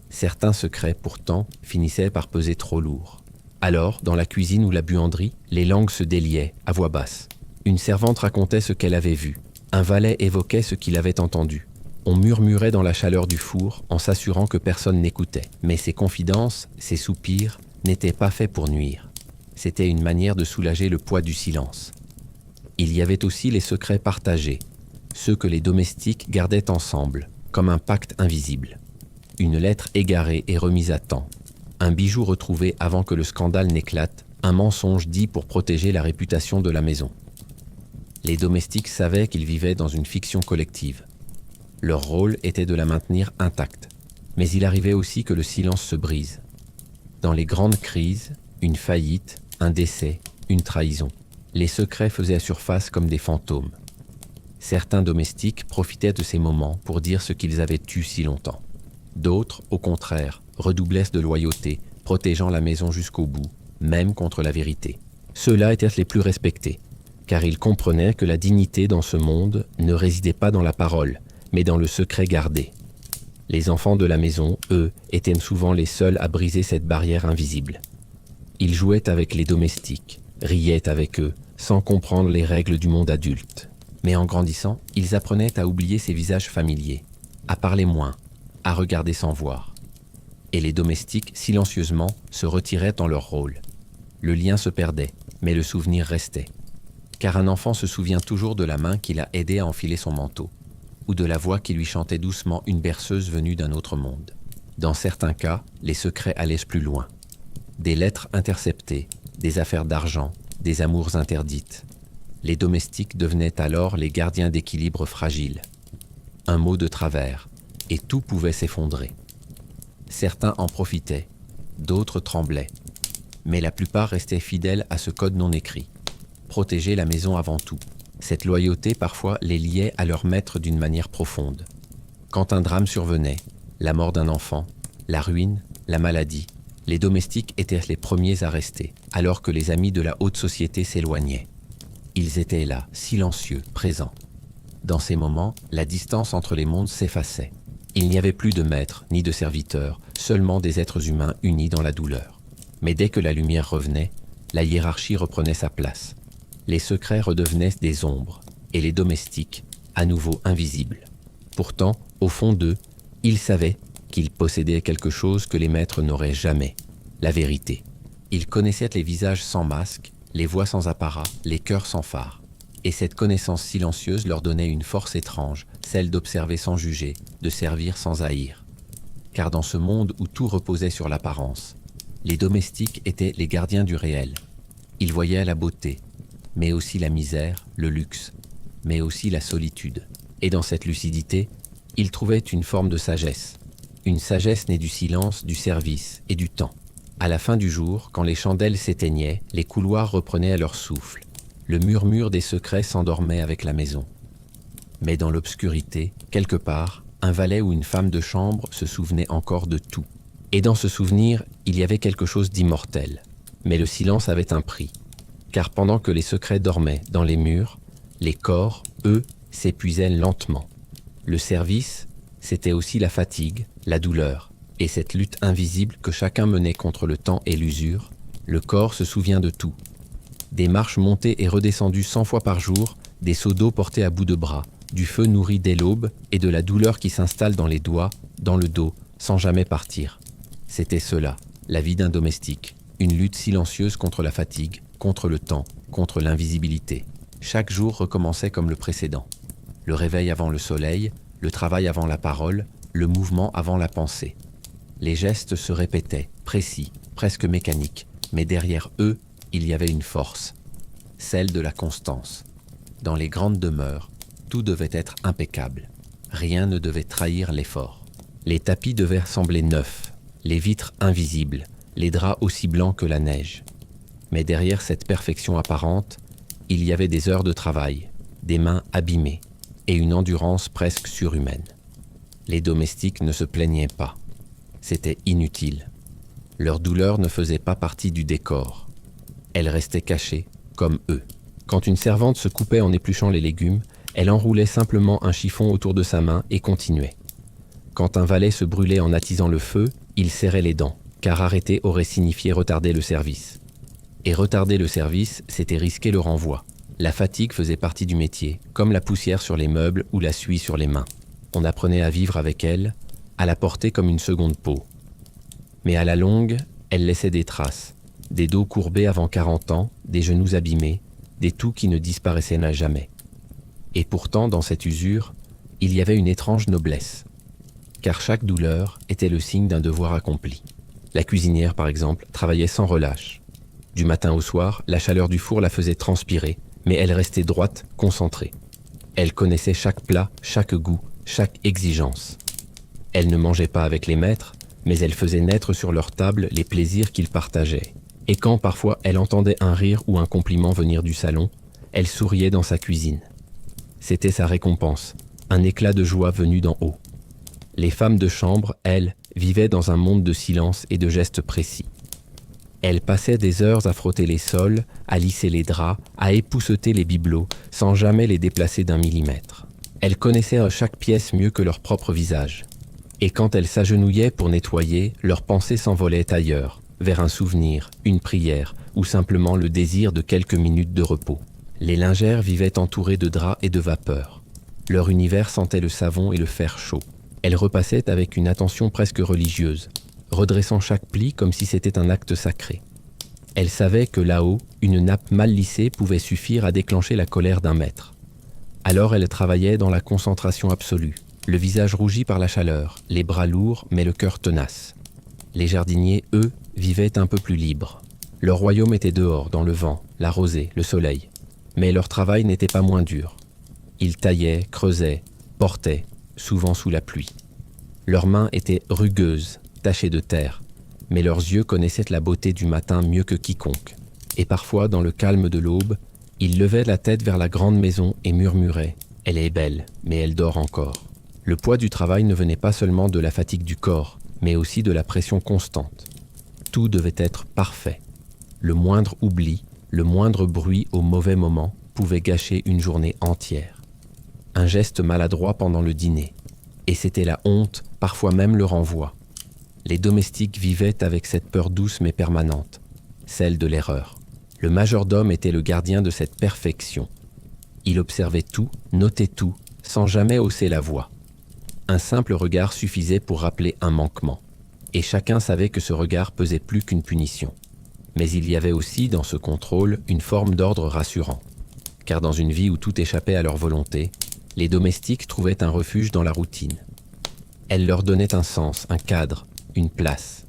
Certains secrets, pourtant, finissaient par peser trop lourd. Alors, dans la cuisine ou la buanderie, les langues se déliaient, à voix basse. Une servante racontait ce qu'elle avait vu. Un valet évoquait ce qu'il avait entendu. On murmurait dans la chaleur du four en s'assurant que personne n'écoutait. Mais ces confidences, ces soupirs, n'étaient pas faits pour nuire. C'était une manière de soulager le poids du silence. Il y avait aussi les secrets partagés, ceux que les domestiques gardaient ensemble, comme un pacte invisible. Une lettre égarée et remise à temps, un bijou retrouvé avant que le scandale n'éclate, un mensonge dit pour protéger la réputation de la maison. Les domestiques savaient qu'ils vivaient dans une fiction collective. Leur rôle était de la maintenir intacte, mais il arrivait aussi que le silence se brise. Dans les grandes crises, une faillite, un décès, une trahison, les secrets faisaient surface comme des fantômes. Certains domestiques profitaient de ces moments pour dire ce qu'ils avaient eu si longtemps. D'autres, au contraire, redoublaient de loyauté, protégeant la maison jusqu'au bout, même contre la vérité. Ceux-là étaient les plus respectés, car ils comprenaient que la dignité dans ce monde ne résidait pas dans la parole, mais dans le secret gardé. Les enfants de la maison, eux, étaient souvent les seuls à briser cette barrière invisible. Ils jouaient avec les domestiques, riaient avec eux, sans comprendre les règles du monde adulte. Mais en grandissant, ils apprenaient à oublier ces visages familiers, à parler moins, à regarder sans voir. Et les domestiques, silencieusement, se retiraient dans leur rôle. Le lien se perdait, mais le souvenir restait. Car un enfant se souvient toujours de la main qui l'a aidé à enfiler son manteau, ou de la voix qui lui chantait doucement une berceuse venue d'un autre monde. Dans certains cas, les secrets allaient plus loin. Des lettres interceptées, des affaires d'argent, des amours interdites. Les domestiques devenaient alors les gardiens d'équilibre fragiles. Un mot de travers, et tout pouvait s'effondrer. Certains en profitaient, d'autres tremblaient, mais la plupart restaient fidèles à ce code non écrit. Protéger la maison avant tout. Cette loyauté parfois les liait à leur maître d'une manière profonde. Quand un drame survenait, la mort d'un enfant, la ruine, la maladie, les domestiques étaient les premiers à rester, alors que les amis de la haute société s'éloignaient. Ils étaient là, silencieux, présents. Dans ces moments, la distance entre les mondes s'effaçait. Il n'y avait plus de maîtres ni de serviteurs, seulement des êtres humains unis dans la douleur. Mais dès que la lumière revenait, la hiérarchie reprenait sa place. Les secrets redevenaient des ombres, et les domestiques, à nouveau invisibles. Pourtant, au fond d'eux, ils savaient qu'ils possédaient quelque chose que les maîtres n'auraient jamais, la vérité. Ils connaissaient les visages sans masque, les voix sans apparat, les cœurs sans phare. Et cette connaissance silencieuse leur donnait une force étrange, celle d'observer sans juger, de servir sans haïr. Car dans ce monde où tout reposait sur l'apparence, les domestiques étaient les gardiens du réel. Ils voyaient la beauté, mais aussi la misère, le luxe, mais aussi la solitude. Et dans cette lucidité, ils trouvaient une forme de sagesse. Une sagesse née du silence, du service et du temps. À la fin du jour, quand les chandelles s'éteignaient, les couloirs reprenaient à leur souffle. Le murmure des secrets s'endormait avec la maison. Mais dans l'obscurité, quelque part, un valet ou une femme de chambre se souvenait encore de tout. Et dans ce souvenir, il y avait quelque chose d'immortel. Mais le silence avait un prix. Car pendant que les secrets dormaient dans les murs, les corps, eux, s'épuisaient lentement. Le service, c'était aussi la fatigue, la douleur, et cette lutte invisible que chacun menait contre le temps et l'usure. Le corps se souvient de tout. Des marches montées et redescendues 100 fois par jour, des seaux d'eau portés à bout de bras, du feu nourri dès l'aube et de la douleur qui s'installe dans les doigts, dans le dos, sans jamais partir. C'était cela, la vie d'un domestique, une lutte silencieuse contre la fatigue, contre le temps, contre l'invisibilité. Chaque jour recommençait comme le précédent. Le réveil avant le soleil, le travail avant la parole, le mouvement avant la pensée. Les gestes se répétaient, précis, presque mécaniques, mais derrière eux, il y avait une force, celle de la constance. Dans les grandes demeures, tout devait être impeccable. Rien ne devait trahir l'effort. Les tapis devaient sembler neufs, les vitres invisibles, les draps aussi blancs que la neige. Mais derrière cette perfection apparente, il y avait des heures de travail, des mains abîmées et une endurance presque surhumaine. Les domestiques ne se plaignaient pas. C'était inutile. Leur douleur ne faisait pas partie du décor. Elle restait cachée, comme eux. Quand une servante se coupait en épluchant les légumes, elle enroulait simplement un chiffon autour de sa main et continuait. Quand un valet se brûlait en attisant le feu, il serrait les dents, car arrêter aurait signifié retarder le service. Et retarder le service, c'était risquer le renvoi. La fatigue faisait partie du métier, comme la poussière sur les meubles ou la suie sur les mains. On apprenait à vivre avec elle, à la porter comme une seconde peau. Mais à la longue, elle laissait des traces. Des dos courbés avant 40 ans, des genoux abîmés, des toux qui ne disparaissaient jamais. Et pourtant, dans cette usure, il y avait une étrange noblesse. Car chaque douleur était le signe d'un devoir accompli. La cuisinière, par exemple, travaillait sans relâche. Du matin au soir, la chaleur du four la faisait transpirer, mais elle restait droite, concentrée. Elle connaissait chaque plat, chaque goût, chaque exigence. Elle ne mangeait pas avec les maîtres, mais elle faisait naître sur leur table les plaisirs qu'ils partageaient. Et quand parfois elle entendait un rire ou un compliment venir du salon, elle souriait dans sa cuisine. C'était sa récompense, un éclat de joie venu d'en haut. Les femmes de chambre, elles, vivaient dans un monde de silence et de gestes précis. Elles passaient des heures à frotter les sols, à lisser les draps, à épousseter les bibelots, sans jamais les déplacer d'un millimètre. Elles connaissaient chaque pièce mieux que leur propre visage. Et quand elles s'agenouillaient pour nettoyer, leurs pensées s'envolaient ailleurs, vers un souvenir, une prière, ou simplement le désir de quelques minutes de repos. Les lingères vivaient entourées de draps et de vapeur. Leur univers sentait le savon et le fer chaud. Elles repassaient avec une attention presque religieuse, redressant chaque pli comme si c'était un acte sacré. Elles savaient que là-haut, une nappe mal lissée pouvait suffire à déclencher la colère d'un maître. Alors elles travaillaient dans la concentration absolue, le visage rougi par la chaleur, les bras lourds mais le cœur tenace. Les jardiniers, eux, vivaient un peu plus libres. Leur royaume était dehors, dans le vent, la rosée, le soleil. Mais leur travail n'était pas moins dur. Ils taillaient, creusaient, portaient, souvent sous la pluie. Leurs mains étaient rugueuses, tachées de terre, mais leurs yeux connaissaient la beauté du matin mieux que quiconque. Et parfois, dans le calme de l'aube, ils levaient la tête vers la grande maison et murmuraient « Elle est belle, mais elle dort encore ». Le poids du travail ne venait pas seulement de la fatigue du corps, mais aussi de la pression constante. Tout devait être parfait. Le moindre oubli, le moindre bruit au mauvais moment pouvait gâcher une journée entière. Un geste maladroit pendant le dîner. Et c'était la honte, parfois même le renvoi. Les domestiques vivaient avec cette peur douce mais permanente, celle de l'erreur. Le majordome était le gardien de cette perfection. Il observait tout, notait tout, sans jamais hausser la voix. Un simple regard suffisait pour rappeler un manquement. Et chacun savait que ce regard pesait plus qu'une punition. Mais il y avait aussi dans ce contrôle une forme d'ordre rassurant. Car dans une vie où tout échappait à leur volonté, les domestiques trouvaient un refuge dans la routine. Elle leur donnait un sens, un cadre, une place.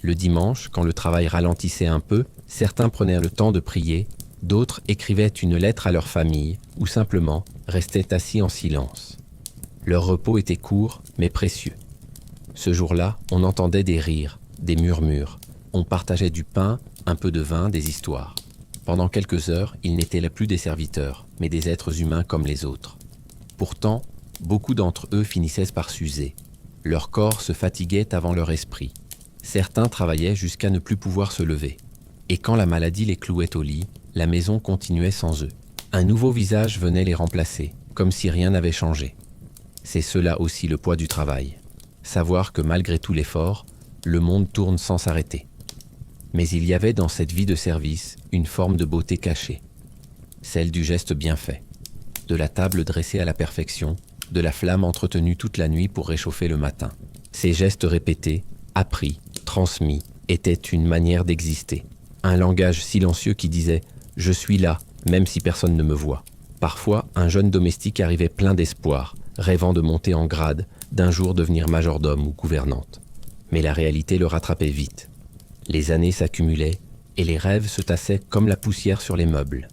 Le dimanche, quand le travail ralentissait un peu, certains prenaient le temps de prier, d'autres écrivaient une lettre à leur famille ou simplement restaient assis en silence. Leur repos était court mais précieux. Ce jour-là, on entendait des rires, des murmures. On partageait du pain, un peu de vin, des histoires. Pendant quelques heures, ils n'étaient plus des serviteurs, mais des êtres humains comme les autres. Pourtant, beaucoup d'entre eux finissaient par s'user. Leur corps se fatiguait avant leur esprit. Certains travaillaient jusqu'à ne plus pouvoir se lever. Et quand la maladie les clouait au lit, la maison continuait sans eux. Un nouveau visage venait les remplacer, comme si rien n'avait changé. C'est cela aussi le poids du travail. Savoir que malgré tout l'effort, le monde tourne sans s'arrêter. Mais il y avait dans cette vie de service une forme de beauté cachée, celle du geste bien fait, de la table dressée à la perfection, de la flamme entretenue toute la nuit pour réchauffer le matin. Ces gestes répétés, appris, transmis, étaient une manière d'exister, un langage silencieux qui disait « Je suis là, même si personne ne me voit ». Parfois, un jeune domestique arrivait plein d'espoir, rêvant de monter en grade, d'un jour devenir majordome ou gouvernante. Mais la réalité le rattrapait vite. Les années s'accumulaient et les rêves se tassaient comme la poussière sur les meubles.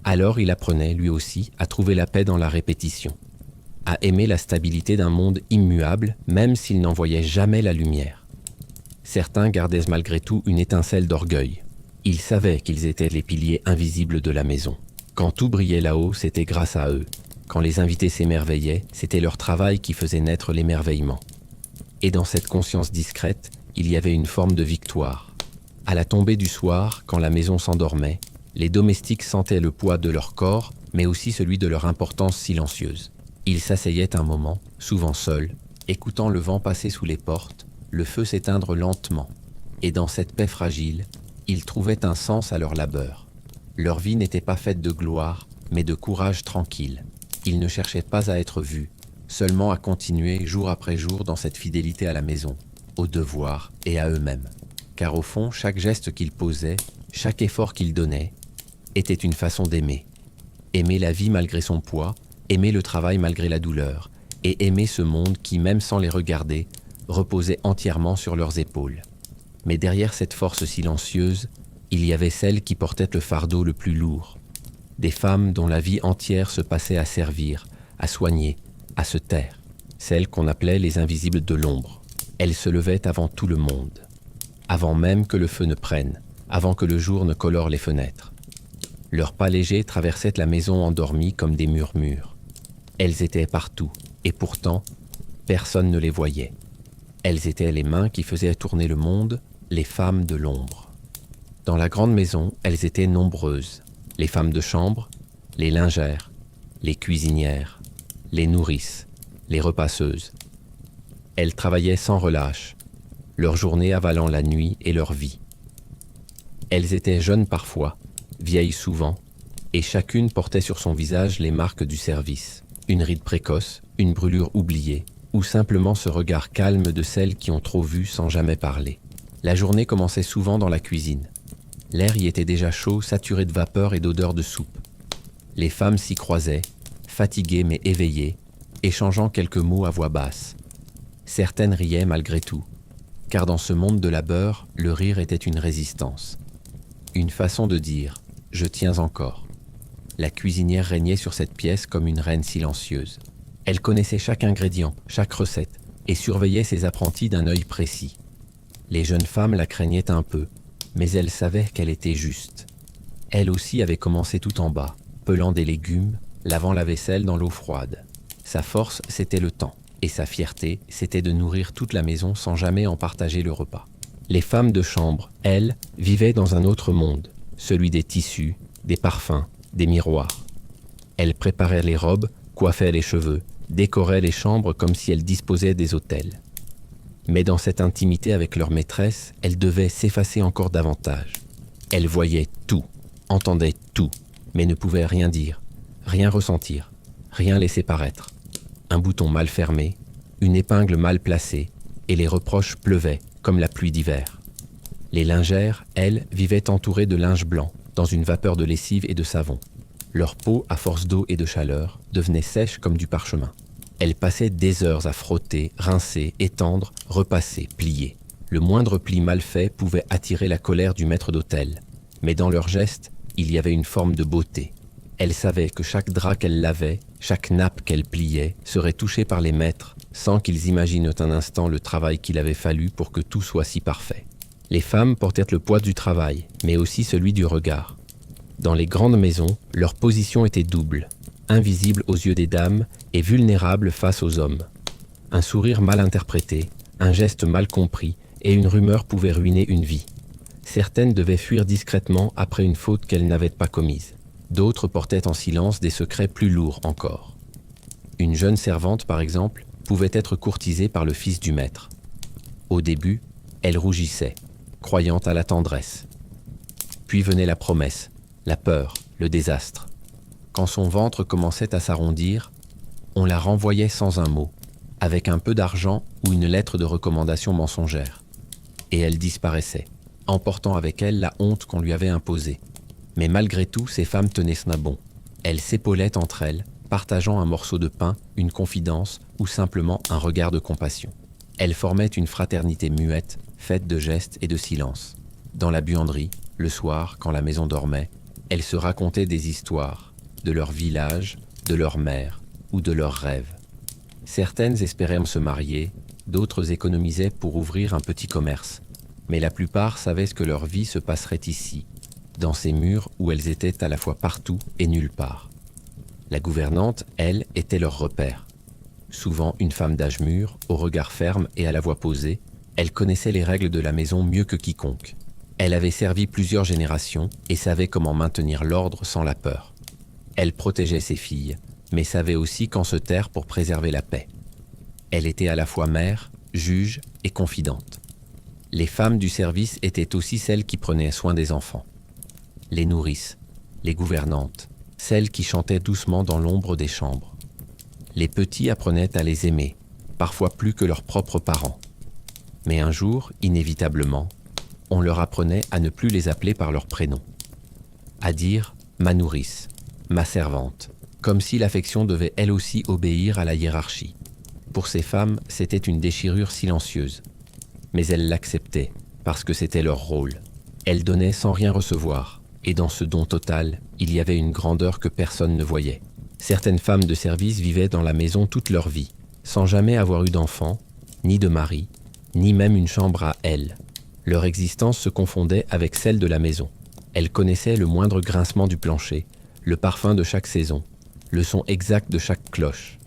Alors il apprenait, lui aussi, à trouver la paix dans la répétition, à aimer la stabilité d'un monde immuable, même s'il n'en voyait jamais la lumière. Certains gardaient malgré tout une étincelle d'orgueil. Ils savaient qu'ils étaient les piliers invisibles de la maison. Quand tout brillait là-haut, c'était grâce à eux. Quand les invités s'émerveillaient, c'était leur travail qui faisait naître l'émerveillement. Et dans cette conscience discrète, il y avait une forme de victoire. À la tombée du soir, quand la maison s'endormait, les domestiques sentaient le poids de leur corps, mais aussi celui de leur importance silencieuse. Ils s'asseyaient un moment, souvent seuls, écoutant le vent passer sous les portes, le feu s'éteindre lentement. Et dans cette paix fragile, ils trouvaient un sens à leur labeur. Leur vie n'était pas faite de gloire, mais de courage tranquille. Ils ne cherchaient pas à être vus, seulement à continuer jour après jour dans cette fidélité à la maison, aux devoirs et à eux-mêmes. Car au fond, chaque geste qu'ils posaient, chaque effort qu'ils donnaient, était une façon d'aimer. Aimer la vie malgré son poids, aimer le travail malgré la douleur, et aimer ce monde qui, même sans les regarder, reposait entièrement sur leurs épaules. Mais derrière cette force silencieuse, il y avait celle qui portait le fardeau le plus lourd. Des femmes dont la vie entière se passait à servir, à soigner, à se taire. Celles qu'on appelait les invisibles de l'ombre. Elles se levaient avant tout le monde. Avant même que le feu ne prenne, avant que le jour ne colore les fenêtres. Leurs pas légers traversaient la maison endormie comme des murmures. Elles étaient partout, et pourtant, personne ne les voyait. Elles étaient les mains qui faisaient tourner le monde, les femmes de l'ombre. Dans la grande maison, elles étaient nombreuses. Les femmes de chambre, les lingères, les cuisinières, les nourrices, les repasseuses. Elles travaillaient sans relâche, leur journée avalant la nuit et leur vie. Elles étaient jeunes parfois, vieilles souvent, et chacune portait sur son visage les marques du service. Une ride précoce, une brûlure oubliée, ou simplement ce regard calme de celles qui ont trop vu sans jamais parler. La journée commençait souvent dans la cuisine. L'air y était déjà chaud, saturé de vapeur et d'odeur de soupe. Les femmes s'y croisaient, fatiguées mais éveillées, échangeant quelques mots à voix basse. Certaines riaient malgré tout, car dans ce monde de labeur, le rire était une résistance. Une façon de dire « je tiens encore ». La cuisinière régnait sur cette pièce comme une reine silencieuse. Elle connaissait chaque ingrédient, chaque recette, et surveillait ses apprentis d'un œil précis. Les jeunes femmes la craignaient un peu, mais elles savaient qu'elle était juste. Elle aussi avait commencé tout en bas, pelant des légumes, lavant la vaisselle dans l'eau froide. Sa force, c'était le temps, et sa fierté, c'était de nourrir toute la maison sans jamais en partager le repas. Les femmes de chambre, elles, vivaient dans un autre monde, celui des tissus, des parfums, des miroirs. Elles préparaient les robes, coiffaient les cheveux, décoraient les chambres comme si elles disposaient des hôtels. Mais dans cette intimité avec leur maîtresse, elles devaient s'effacer encore davantage. Elles voyaient tout, entendaient tout, mais ne pouvaient rien dire, rien ressentir, rien laisser paraître. Un bouton mal fermé, une épingle mal placée, et les reproches pleuvaient comme la pluie d'hiver. Les lingères, elles, vivaient entourées de linge blanc, dans une vapeur de lessive et de savon. Leur peau, à force d'eau et de chaleur, devenait sèche comme du parchemin. Elles passaient des heures à frotter, rincer, étendre, repasser, plier. Le moindre pli mal fait pouvait attirer la colère du maître d'hôtel. Mais dans leurs gestes, il y avait une forme de beauté. Elles savaient que chaque drap qu'elles lavaient, chaque nappe qu'elles pliaient, serait touché par les maîtres, sans qu'ils imaginent un instant le travail qu'il avait fallu pour que tout soit si parfait. Les femmes portèrent le poids du travail, mais aussi celui du regard. Dans les grandes maisons, leur position était double, invisible aux yeux des dames et vulnérable face aux hommes. Un sourire mal interprété, un geste mal compris et une rumeur pouvaient ruiner une vie. Certaines devaient fuir discrètement après une faute qu'elles n'avaient pas commise. D'autres portaient en silence des secrets plus lourds encore. Une jeune servante, par exemple, pouvait être courtisée par le fils du maître. Au début, elle rougissait, croyant à la tendresse. Puis venait la promesse, la peur, le désastre. Quand son ventre commençait à s'arrondir, on la renvoyait sans un mot, avec un peu d'argent ou une lettre de recommandation mensongère. Et elle disparaissait, emportant avec elle la honte qu'on lui avait imposée. Mais malgré tout, ces femmes tenaient ce bon. Elles s'épaulaient entre elles, partageant un morceau de pain, une confidence ou simplement un regard de compassion. Elles formaient une fraternité muette, faite de gestes et de silence. Dans la buanderie, le soir, quand la maison dormait, elles se racontaient des histoires, de leur village, de leur mère ou de leurs rêves. Certaines espéraient se marier, d'autres économisaient pour ouvrir un petit commerce. Mais la plupart savaient que leur vie se passerait ici, dans ces murs où elles étaient à la fois partout et nulle part. La gouvernante, elle, était leur repère. Souvent une femme d'âge mûr, au regard ferme et à la voix posée, elle connaissait les règles de la maison mieux que quiconque. Elle avait servi plusieurs générations et savait comment maintenir l'ordre sans la peur. Elle protégeait ses filles, mais savait aussi quand se taire pour préserver la paix. Elle était à la fois mère, juge et confidente. Les femmes du service étaient aussi celles qui prenaient soin des enfants. Les nourrices, les gouvernantes, celles qui chantaient doucement dans l'ombre des chambres. Les petits apprenaient à les aimer, parfois plus que leurs propres parents. Mais un jour, inévitablement, on leur apprenait à ne plus les appeler par leur prénom. À dire « ma nourrice »,« ma servante », comme si l'affection devait elle aussi obéir à la hiérarchie. Pour ces femmes, c'était une déchirure silencieuse. Mais elles l'acceptaient, parce que c'était leur rôle. Elles donnaient sans rien recevoir, et dans ce don total, il y avait une grandeur que personne ne voyait. Certaines femmes de service vivaient dans la maison toute leur vie, sans jamais avoir eu d'enfant, ni de mari, ni même une chambre à elles. Leur existence se confondait avec celle de la maison. Elles connaissaient le moindre grincement du plancher, le parfum de chaque saison, le son exact de chaque cloche.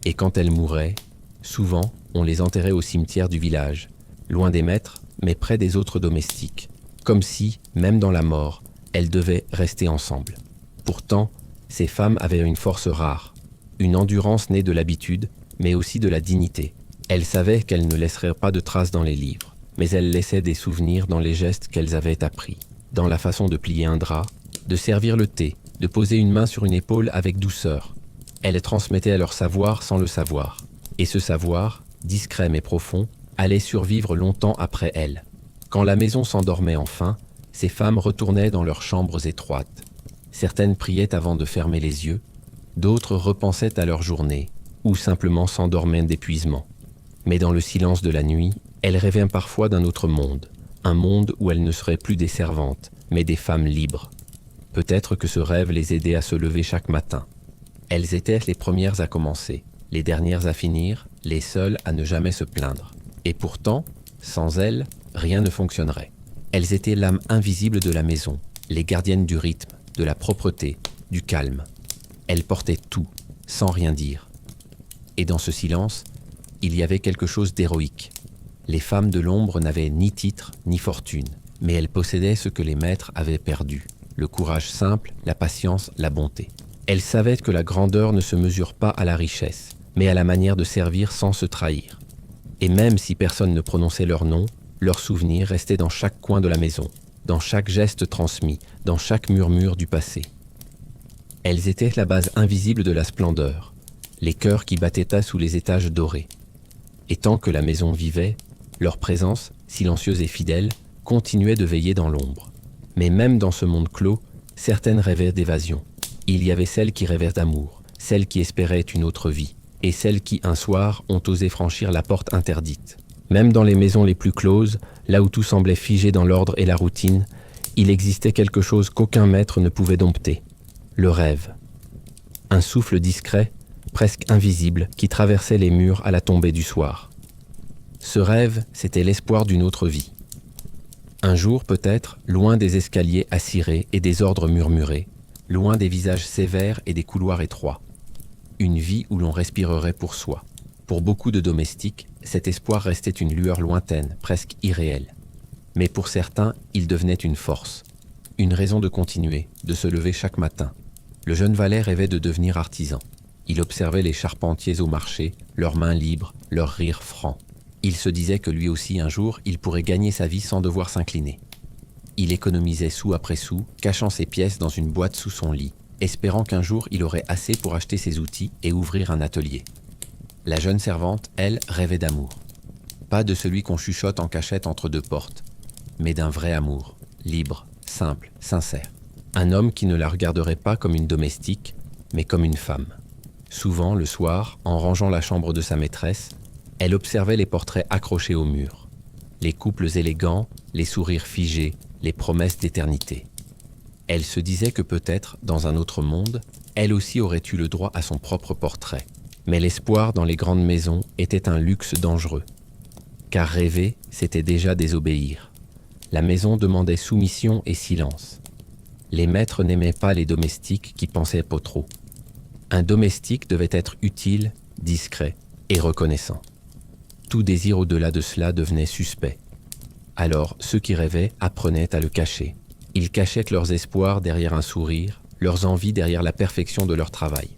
Et quand elles mouraient, souvent, on les enterrait au cimetière du village, loin des maîtres, mais près des autres domestiques, comme si, même dans la mort, elles devaient rester ensemble. Pourtant, ces femmes avaient une force rare, une endurance née de l'habitude, mais aussi de la dignité. Elles savaient qu'elles ne laisseraient pas de traces dans les livres, mais elles laissaient des souvenirs dans les gestes qu'elles avaient appris, dans la façon de plier un drap, de servir le thé, de poser une main sur une épaule avec douceur. Elles transmettaient leur savoir sans le savoir. Et ce savoir, discret mais profond, allait survivre longtemps après elles. Quand la maison s'endormait enfin, ces femmes retournaient dans leurs chambres étroites. Certaines priaient avant de fermer les yeux, d'autres repensaient à leur journée, ou simplement s'endormaient d'épuisement. Mais dans le silence de la nuit, elles rêvaient parfois d'un autre monde, un monde où elles ne seraient plus des servantes, mais des femmes libres. Peut-être que ce rêve les aidait à se lever chaque matin. Elles étaient les premières à commencer, les dernières à finir, les seules à ne jamais se plaindre. Et pourtant, sans elles, rien ne fonctionnerait. Elles étaient l'âme invisible de la maison, les gardiennes du rythme, de la propreté, du calme. Elles portaient tout, sans rien dire. Et dans ce silence, il y avait quelque chose d'héroïque. Les femmes de l'ombre n'avaient ni titre, ni fortune, mais elles possédaient ce que les maîtres avaient perdu, le courage simple, la patience, la bonté. Elles savaient que la grandeur ne se mesure pas à la richesse, mais à la manière de servir sans se trahir. Et même si personne ne prononçait leur nom, leurs souvenirs restaient dans chaque coin de la maison, dans chaque geste transmis, dans chaque murmure du passé. Elles étaient la base invisible de la splendeur, les cœurs qui battaient sous les étages dorés. Et tant que la maison vivait, leur présence, silencieuse et fidèle, continuait de veiller dans l'ombre. Mais même dans ce monde clos, certaines rêvaient d'évasion. Il y avait celles qui rêvaient d'amour, celles qui espéraient une autre vie, et celles qui, un soir, ont osé franchir la porte interdite. Même dans les maisons les plus closes, là où tout semblait figé dans l'ordre et la routine, il existait quelque chose qu'aucun maître ne pouvait dompter. Le rêve. Un souffle discret, presque invisible, qui traversait les murs à la tombée du soir. Ce rêve, c'était l'espoir d'une autre vie. Un jour, peut-être, loin des escaliers acirés et des ordres murmurés, loin des visages sévères et des couloirs étroits. Une vie où l'on respirerait pour soi. Pour beaucoup de domestiques, cet espoir restait une lueur lointaine, presque irréelle. Mais pour certains, il devenait une force, une raison de continuer, de se lever chaque matin. Le jeune valet rêvait de devenir artisan. Il observait les charpentiers au marché, leurs mains libres, leurs rires francs. Il se disait que lui aussi, un jour, il pourrait gagner sa vie sans devoir s'incliner. Il économisait sou après sou, cachant ses pièces dans une boîte sous son lit, espérant qu'un jour il aurait assez pour acheter ses outils et ouvrir un atelier. La jeune servante, elle, rêvait d'amour. Pas de celui qu'on chuchote en cachette entre deux portes, mais d'un vrai amour, libre, simple, sincère. Un homme qui ne la regarderait pas comme une domestique, mais comme une femme. Souvent, le soir, en rangeant la chambre de sa maîtresse, elle observait les portraits accrochés au mur, les couples élégants, les sourires figés, les promesses d'éternité. Elle se disait que peut-être, dans un autre monde, elle aussi aurait eu le droit à son propre portrait. Mais l'espoir dans les grandes maisons était un luxe dangereux. Car rêver, c'était déjà désobéir. La maison demandait soumission et silence. Les maîtres n'aimaient pas les domestiques qui pensaient pas trop. Un domestique devait être utile, discret et reconnaissant. Tout désir au-delà de cela devenait suspect. Alors, ceux qui rêvaient apprenaient à le cacher. Ils cachaient leurs espoirs derrière un sourire, leurs envies derrière la perfection de leur travail.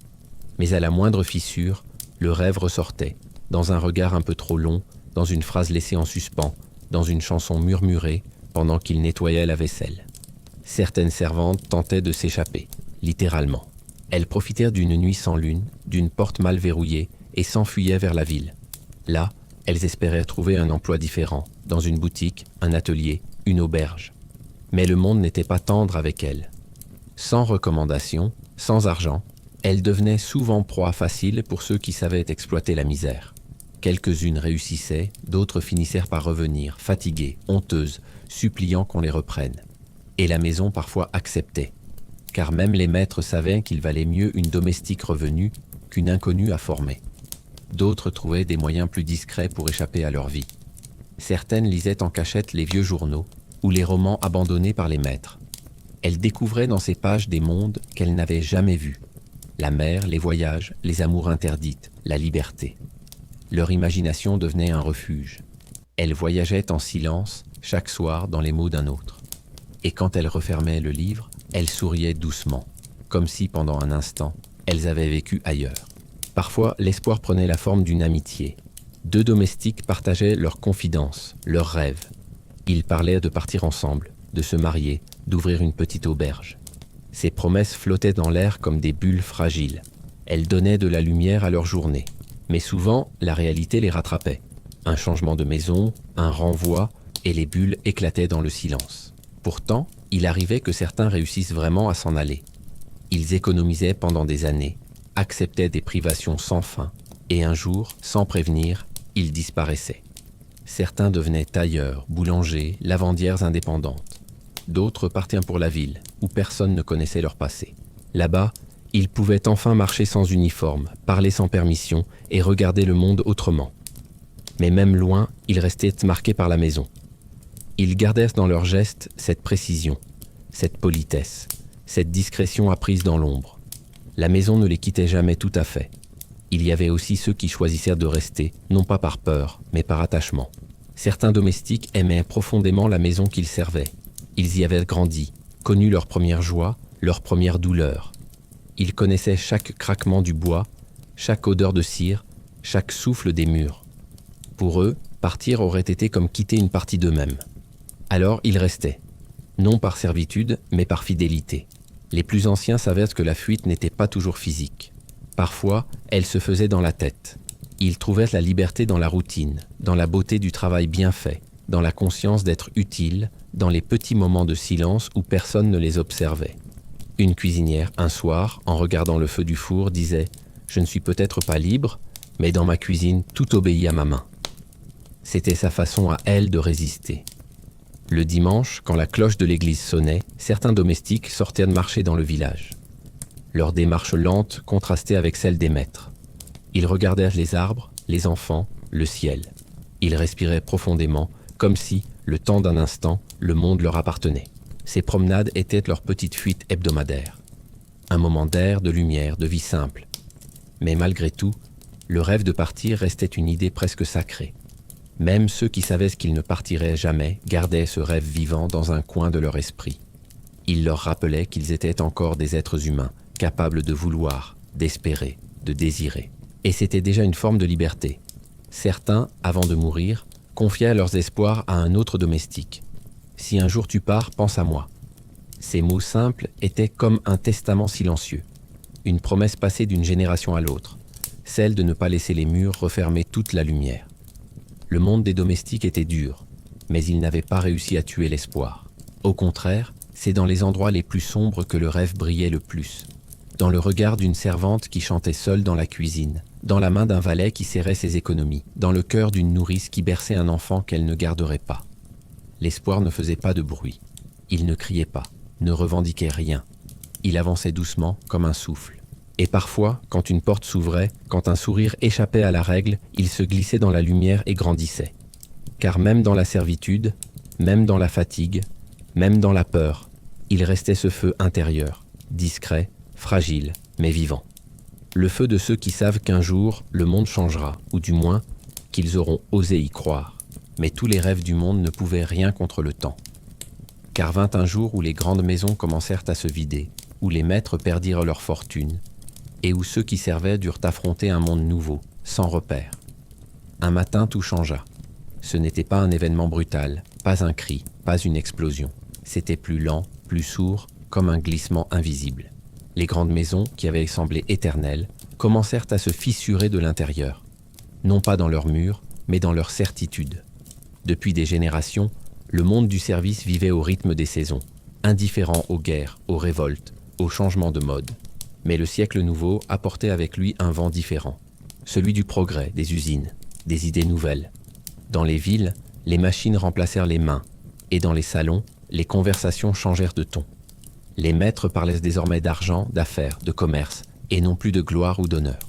Mais à la moindre fissure, le rêve ressortait, dans un regard un peu trop long, dans une phrase laissée en suspens, dans une chanson murmurée, pendant qu'il nettoyait la vaisselle. Certaines servantes tentaient de s'échapper, littéralement. Elles profitèrent d'une nuit sans lune, d'une porte mal verrouillée, et s'enfuyaient vers la ville. Là, elles espéraient trouver un emploi différent, dans une boutique, un atelier, une auberge. Mais le monde n'était pas tendre avec elles. Sans recommandation, sans argent, elles devenaient souvent proie facile pour ceux qui savaient exploiter la misère. Quelques-unes réussissaient, d'autres finissèrent par revenir, fatiguées, honteuses, suppliant qu'on les reprenne. Et la maison parfois acceptait, car même les maîtres savaient qu'il valait mieux une domestique revenue qu'une inconnue à former. D'autres trouvaient des moyens plus discrets pour échapper à leur vie. Certaines lisaient en cachette les vieux journaux ou les romans abandonnés par les maîtres. Elles découvraient dans ces pages des mondes qu'elles n'avaient jamais vus. La mer, les voyages, les amours interdites, la liberté. Leur imagination devenait un refuge. Elles voyageaient en silence, chaque soir, dans les mots d'un autre. Et quand elles refermaient le livre, elles souriaient doucement, comme si, pendant un instant, elles avaient vécu ailleurs. Parfois, l'espoir prenait la forme d'une amitié. Deux domestiques partageaient leurs confidences, leurs rêves. Ils parlaient de partir ensemble, de se marier, d'ouvrir une petite auberge. Ces promesses flottaient dans l'air comme des bulles fragiles. Elles donnaient de la lumière à leur journée. Mais souvent, la réalité les rattrapait. Un changement de maison, un renvoi, et les bulles éclataient dans le silence. Pourtant, il arrivait que certains réussissent vraiment à s'en aller. Ils économisaient pendant des années, acceptaient des privations sans fin, et un jour, sans prévenir, ils disparaissaient. Certains devenaient tailleurs, boulangers, lavandières indépendantes. D'autres partirent pour la ville, où personne ne connaissait leur passé. Là-bas, ils pouvaient enfin marcher sans uniforme, parler sans permission et regarder le monde autrement. Mais même loin, ils restaient marqués par la maison. Ils gardèrent dans leurs gestes cette précision, cette politesse, cette discrétion apprise dans l'ombre. La maison ne les quittait jamais tout à fait. Il y avait aussi ceux qui choisissèrent de rester, non pas par peur, mais par attachement. Certains domestiques aimaient profondément la maison qu'ils servaient. Ils y avaient grandi, connu leur première joie, leur première douleur. Ils connaissaient chaque craquement du bois, chaque odeur de cire, chaque souffle des murs. Pour eux, partir aurait été comme quitter une partie d'eux-mêmes. Alors ils restaient, non par servitude, mais par fidélité. Les plus anciens savaient que la fuite n'était pas toujours physique. Parfois, elle se faisait dans la tête. Ils trouvaient la liberté dans la routine, dans la beauté du travail bien fait, dans la conscience d'être utiles, dans les petits moments de silence où personne ne les observait. Une cuisinière, un soir, en regardant le feu du four, disait « Je ne suis peut-être pas libre, mais dans ma cuisine, tout obéit à ma main. » C'était sa façon à elle de résister. Le dimanche, quand la cloche de l'église sonnait, certains domestiques sortaient de marcher dans le village. Leur démarche lente contrastait avec celle des maîtres. Ils regardèrent les arbres, les enfants, le ciel. Ils respiraient profondément, comme si, le temps d'un instant, le monde leur appartenait. Ces promenades étaient leur petite fuite hebdomadaire. Un moment d'air, de lumière, de vie simple. Mais malgré tout, le rêve de partir restait une idée presque sacrée. Même ceux qui savaient qu'ils ne partiraient jamais gardaient ce rêve vivant dans un coin de leur esprit. Il leur rappelait qu'ils étaient encore des êtres humains, capables de vouloir, d'espérer, de désirer. Et c'était déjà une forme de liberté. Certains, avant de mourir, confiaient leurs espoirs à un autre domestique. « Si un jour tu pars, pense à moi. » Ces mots simples étaient comme un testament silencieux, une promesse passée d'une génération à l'autre, celle de ne pas laisser les murs refermer toute la lumière. Le monde des domestiques était dur, mais ils n'avaient pas réussi à tuer l'espoir. Au contraire, c'est dans les endroits les plus sombres que le rêve brillait le plus. Dans le regard d'une servante qui chantait seule dans la cuisine, dans la main d'un valet qui serrait ses économies, dans le cœur d'une nourrice qui berçait un enfant qu'elle ne garderait pas. L'espoir ne faisait pas de bruit. Il ne criait pas, ne revendiquait rien. Il avançait doucement, comme un souffle. Et parfois, quand une porte s'ouvrait, quand un sourire échappait à la règle, il se glissait dans la lumière et grandissait. Car même dans la servitude, même dans la fatigue, même dans la peur, il restait ce feu intérieur, discret, fragile, mais vivant. Le feu de ceux qui savent qu'un jour, le monde changera, ou du moins, qu'ils auront osé y croire. Mais tous les rêves du monde ne pouvaient rien contre le temps. Car vint un jour où les grandes maisons commencèrent à se vider, où les maîtres perdirent leur fortune, et où ceux qui servaient durent affronter un monde nouveau, sans repère. Un matin, tout changea. Ce n'était pas un événement brutal, pas un cri, pas une explosion. C'était plus lent, plus sourd, comme un glissement invisible. Les grandes maisons, qui avaient semblé éternelles, commencèrent à se fissurer de l'intérieur. Non pas dans leurs murs, mais dans leur certitude. Depuis des générations, le monde du service vivait au rythme des saisons, indifférent aux guerres, aux révoltes, aux changements de mode. Mais le siècle nouveau apportait avec lui un vent différent, celui du progrès, des usines, des idées nouvelles. Dans les villes, les machines remplacèrent les mains, et dans les salons, les conversations changèrent de ton. Les maîtres parlaient désormais d'argent, d'affaires, de commerce, et non plus de gloire ou d'honneur.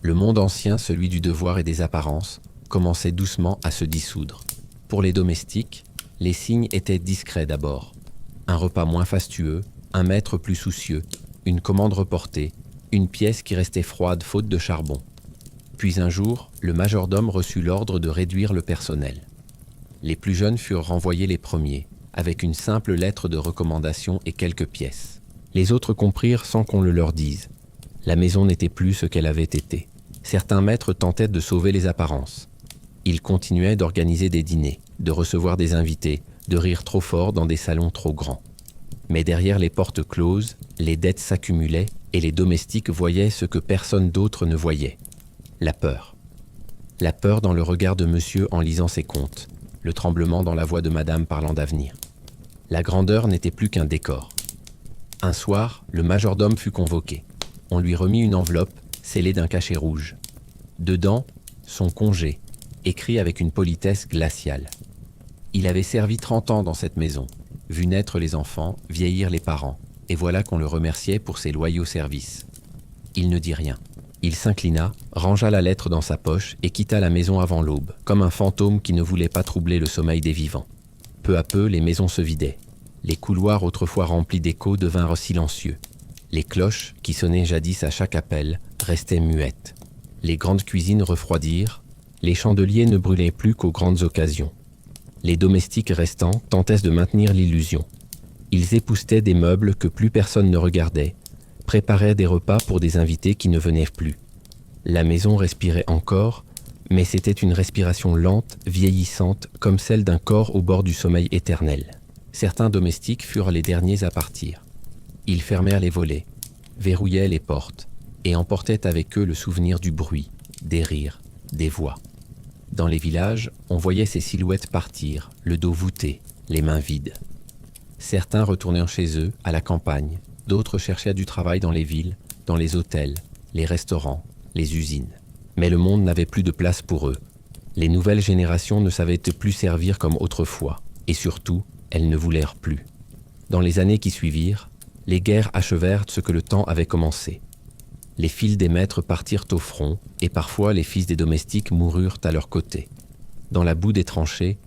Le monde ancien, celui du devoir et des apparences, commençait doucement à se dissoudre. Pour les domestiques, les signes étaient discrets d'abord. Un repas moins fastueux, un maître plus soucieux, une commande reportée, une pièce qui restait froide faute de charbon. Puis un jour, le majordome reçut l'ordre de réduire le personnel. Les plus jeunes furent renvoyés les premiers, avec une simple lettre de recommandation et quelques pièces. Les autres comprirent sans qu'on le leur dise. La maison n'était plus ce qu'elle avait été. Certains maîtres tentaient de sauver les apparences. Ils continuaient d'organiser des dîners, de recevoir des invités, de rire trop fort dans des salons trop grands. Mais derrière les portes closes, les dettes s'accumulaient et les domestiques voyaient ce que personne d'autre ne voyait. La peur. La peur dans le regard de monsieur en lisant ses comptes, le tremblement dans la voix de madame parlant d'avenir. La grandeur n'était plus qu'un décor. Un soir, le majordome fut convoqué. On lui remit une enveloppe scellée d'un cachet rouge. Dedans, son congé, écrit avec une politesse glaciale. Il avait servi 30 ans dans cette maison, vu naître les enfants, vieillir les parents, et voilà qu'on le remerciait pour ses loyaux services. Il ne dit rien. Il s'inclina, rangea la lettre dans sa poche et quitta la maison avant l'aube, comme un fantôme qui ne voulait pas troubler le sommeil des vivants. Peu à peu, les maisons se vidaient. Les couloirs autrefois remplis d'échos devinrent silencieux. Les cloches, qui sonnaient jadis à chaque appel, restaient muettes. Les grandes cuisines refroidirent, les chandeliers ne brûlaient plus qu'aux grandes occasions. Les domestiques restants tentaient de maintenir l'illusion. Ils époussetaient des meubles que plus personne ne regardait, préparaient des repas pour des invités qui ne venaient plus. La maison respirait encore, mais c'était une respiration lente, vieillissante, comme celle d'un corps au bord du sommeil éternel. Certains domestiques furent les derniers à partir. Ils fermèrent les volets, verrouillaient les portes, et emportaient avec eux le souvenir du bruit, des rires, des voix. Dans les villages, on voyait ces silhouettes partir, le dos voûté, les mains vides. Certains retournaient chez eux, à la campagne, d'autres cherchaient du travail dans les villes, dans les hôtels, les restaurants, les usines. Mais le monde n'avait plus de place pour eux. Les nouvelles générations ne savaient plus servir comme autrefois, et surtout, elles ne voulèrent plus. Dans les années qui suivirent, les guerres achevèrent ce que le temps avait commencé. Les fils des maîtres partirent au front, et parfois les fils des domestiques moururent à leur côté. Dans la boue des tranchées,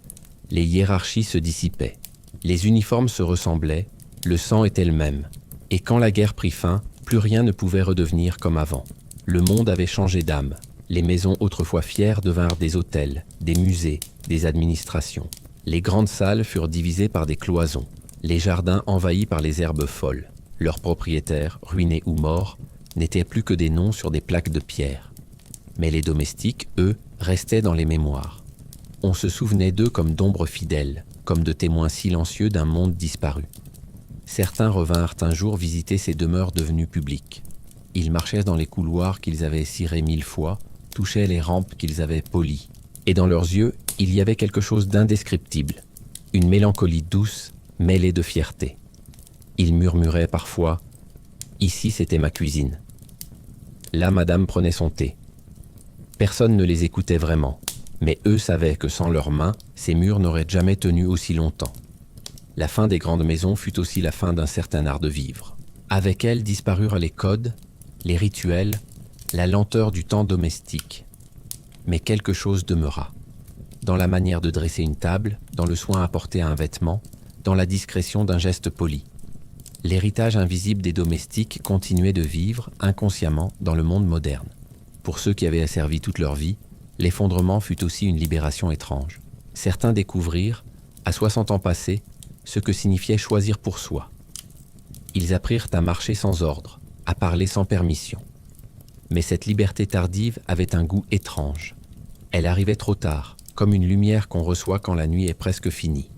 les hiérarchies se dissipaient. Les uniformes se ressemblaient, le sang était le même. Et quand la guerre prit fin, plus rien ne pouvait redevenir comme avant. Le monde avait changé d'âme. Les maisons autrefois fières devinrent des hôtels, des musées, des administrations. Les grandes salles furent divisées par des cloisons. Les jardins envahis par les herbes folles. Leurs propriétaires, ruinés ou morts, n'étaient plus que des noms sur des plaques de pierre. Mais les domestiques, eux, restaient dans les mémoires. On se souvenait d'eux comme d'ombres fidèles, comme de témoins silencieux d'un monde disparu. Certains revinrent un jour visiter ces demeures devenues publiques. Ils marchaient dans les couloirs qu'ils avaient cirés 1000 fois, touchaient les rampes qu'ils avaient polies. Et dans leurs yeux, il y avait quelque chose d'indescriptible, une mélancolie douce, mêlée de fierté. Ils murmuraient parfois « Ici, c'était ma cuisine ». Là, madame prenait son thé. Personne ne les écoutait vraiment, mais eux savaient que sans leurs mains, ces murs n'auraient jamais tenu aussi longtemps. La fin des grandes maisons fut aussi la fin d'un certain art de vivre. Avec elle disparurent les codes, les rituels, la lenteur du temps domestique. Mais quelque chose demeura. Dans la manière de dresser une table, dans le soin apporté à un vêtement, dans la discrétion d'un geste poli. L'héritage invisible des domestiques continuait de vivre, inconsciemment, dans le monde moderne. Pour ceux qui avaient asservi toute leur vie, l'effondrement fut aussi une libération étrange. Certains découvrirent, à 60 ans passés, ce que signifiait choisir pour soi. Ils apprirent à marcher sans ordre, à parler sans permission. Mais cette liberté tardive avait un goût étrange. Elle arrivait trop tard, comme une lumière qu'on reçoit quand la nuit est presque finie.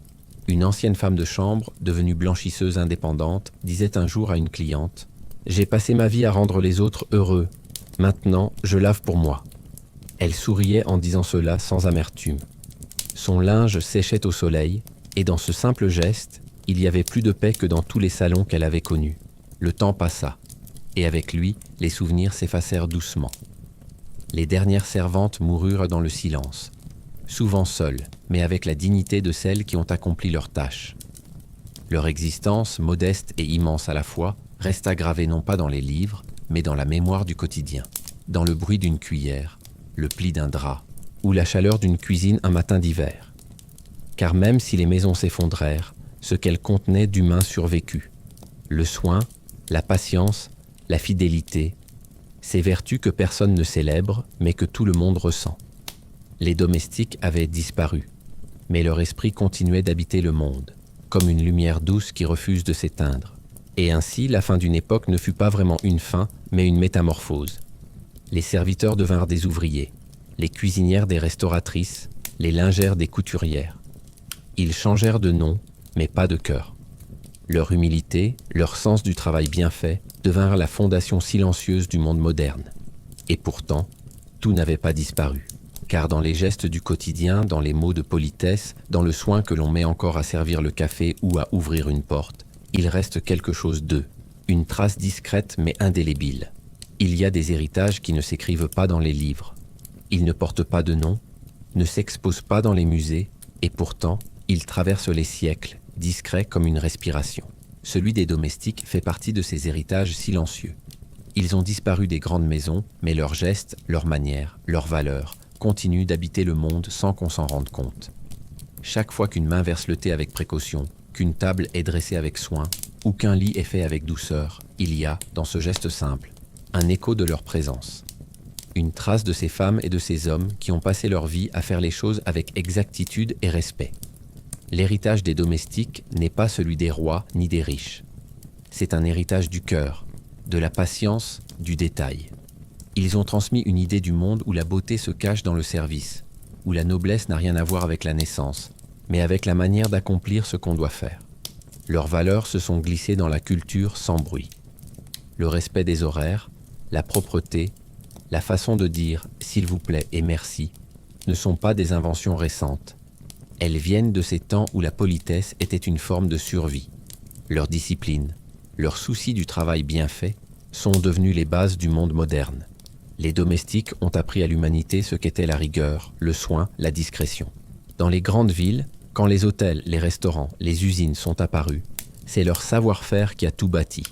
Une ancienne femme de chambre, devenue blanchisseuse indépendante, disait un jour à une cliente « J'ai passé ma vie à rendre les autres heureux. Maintenant, je lave pour moi. » Elle souriait en disant cela sans amertume. Son linge séchait au soleil, et dans ce simple geste, il y avait plus de paix que dans tous les salons qu'elle avait connus. Le temps passa, et avec lui, les souvenirs s'effacèrent doucement. Les dernières servantes moururent dans le silence, souvent seules, mais avec la dignité de celles qui ont accompli leur tâche. Leur existence, modeste et immense à la fois, resta gravée non pas dans les livres, mais dans la mémoire du quotidien, dans le bruit d'une cuillère, le pli d'un drap, ou la chaleur d'une cuisine un matin d'hiver. Car même si les maisons s'effondraient, ce qu'elles contenaient d'humain survécut. Le soin, la patience, la fidélité, Ces vertus que personne ne célèbre, mais que tout le monde ressent. Les domestiques avaient disparu, mais leur esprit continuait d'habiter le monde, comme une lumière douce qui refuse de s'éteindre. Et ainsi, la fin d'une époque ne fut pas vraiment une fin, mais une métamorphose. Les serviteurs devinrent des ouvriers, les cuisinières des restauratrices, les lingères des couturières. Ils changèrent de nom, mais pas de cœur. Leur humilité, leur sens du travail bien fait, devinrent la fondation silencieuse du monde moderne. Et pourtant, tout n'avait pas disparu. Car dans les gestes du quotidien, dans les mots de politesse, dans le soin que l'on met encore à servir le café ou à ouvrir une porte, il reste quelque chose d'eux, une trace discrète mais indélébile. Il y a des héritages qui ne s'écrivent pas dans les livres. Ils ne portent pas de nom, ne s'exposent pas dans les musées, et pourtant, ils traversent les siècles, discrets comme une respiration. Celui des domestiques fait partie de ces héritages silencieux. Ils ont disparu des grandes maisons, mais leurs gestes, leurs manières, leurs valeurs continuent d'habiter le monde sans qu'on s'en rende compte. Chaque fois qu'une main verse le thé avec précaution, qu'une table est dressée avec soin, ou qu'un lit est fait avec douceur, il y a, dans ce geste simple, un écho de leur présence. Une trace de ces femmes et de ces hommes qui ont passé leur vie à faire les choses avec exactitude et respect. L'héritage des domestiques n'est pas celui des rois ni des riches. C'est un héritage du cœur, de la patience, du détail. Ils ont transmis une idée du monde où la beauté se cache dans le service, où la noblesse n'a rien à voir avec la naissance, mais avec la manière d'accomplir ce qu'on doit faire. Leurs valeurs se sont glissées dans la culture sans bruit. Le respect des horaires, la propreté, la façon de dire « s'il vous plaît » et « merci » ne sont pas des inventions récentes. Elles viennent de ces temps où la politesse était une forme de survie. Leur discipline, leur souci du travail bien fait sont devenus les bases du monde moderne. Les domestiques ont appris à l'humanité ce qu'était la rigueur, le soin, la discrétion. Dans les grandes villes, quand les hôtels, les restaurants, les usines sont apparus, c'est leur savoir-faire qui a tout bâti.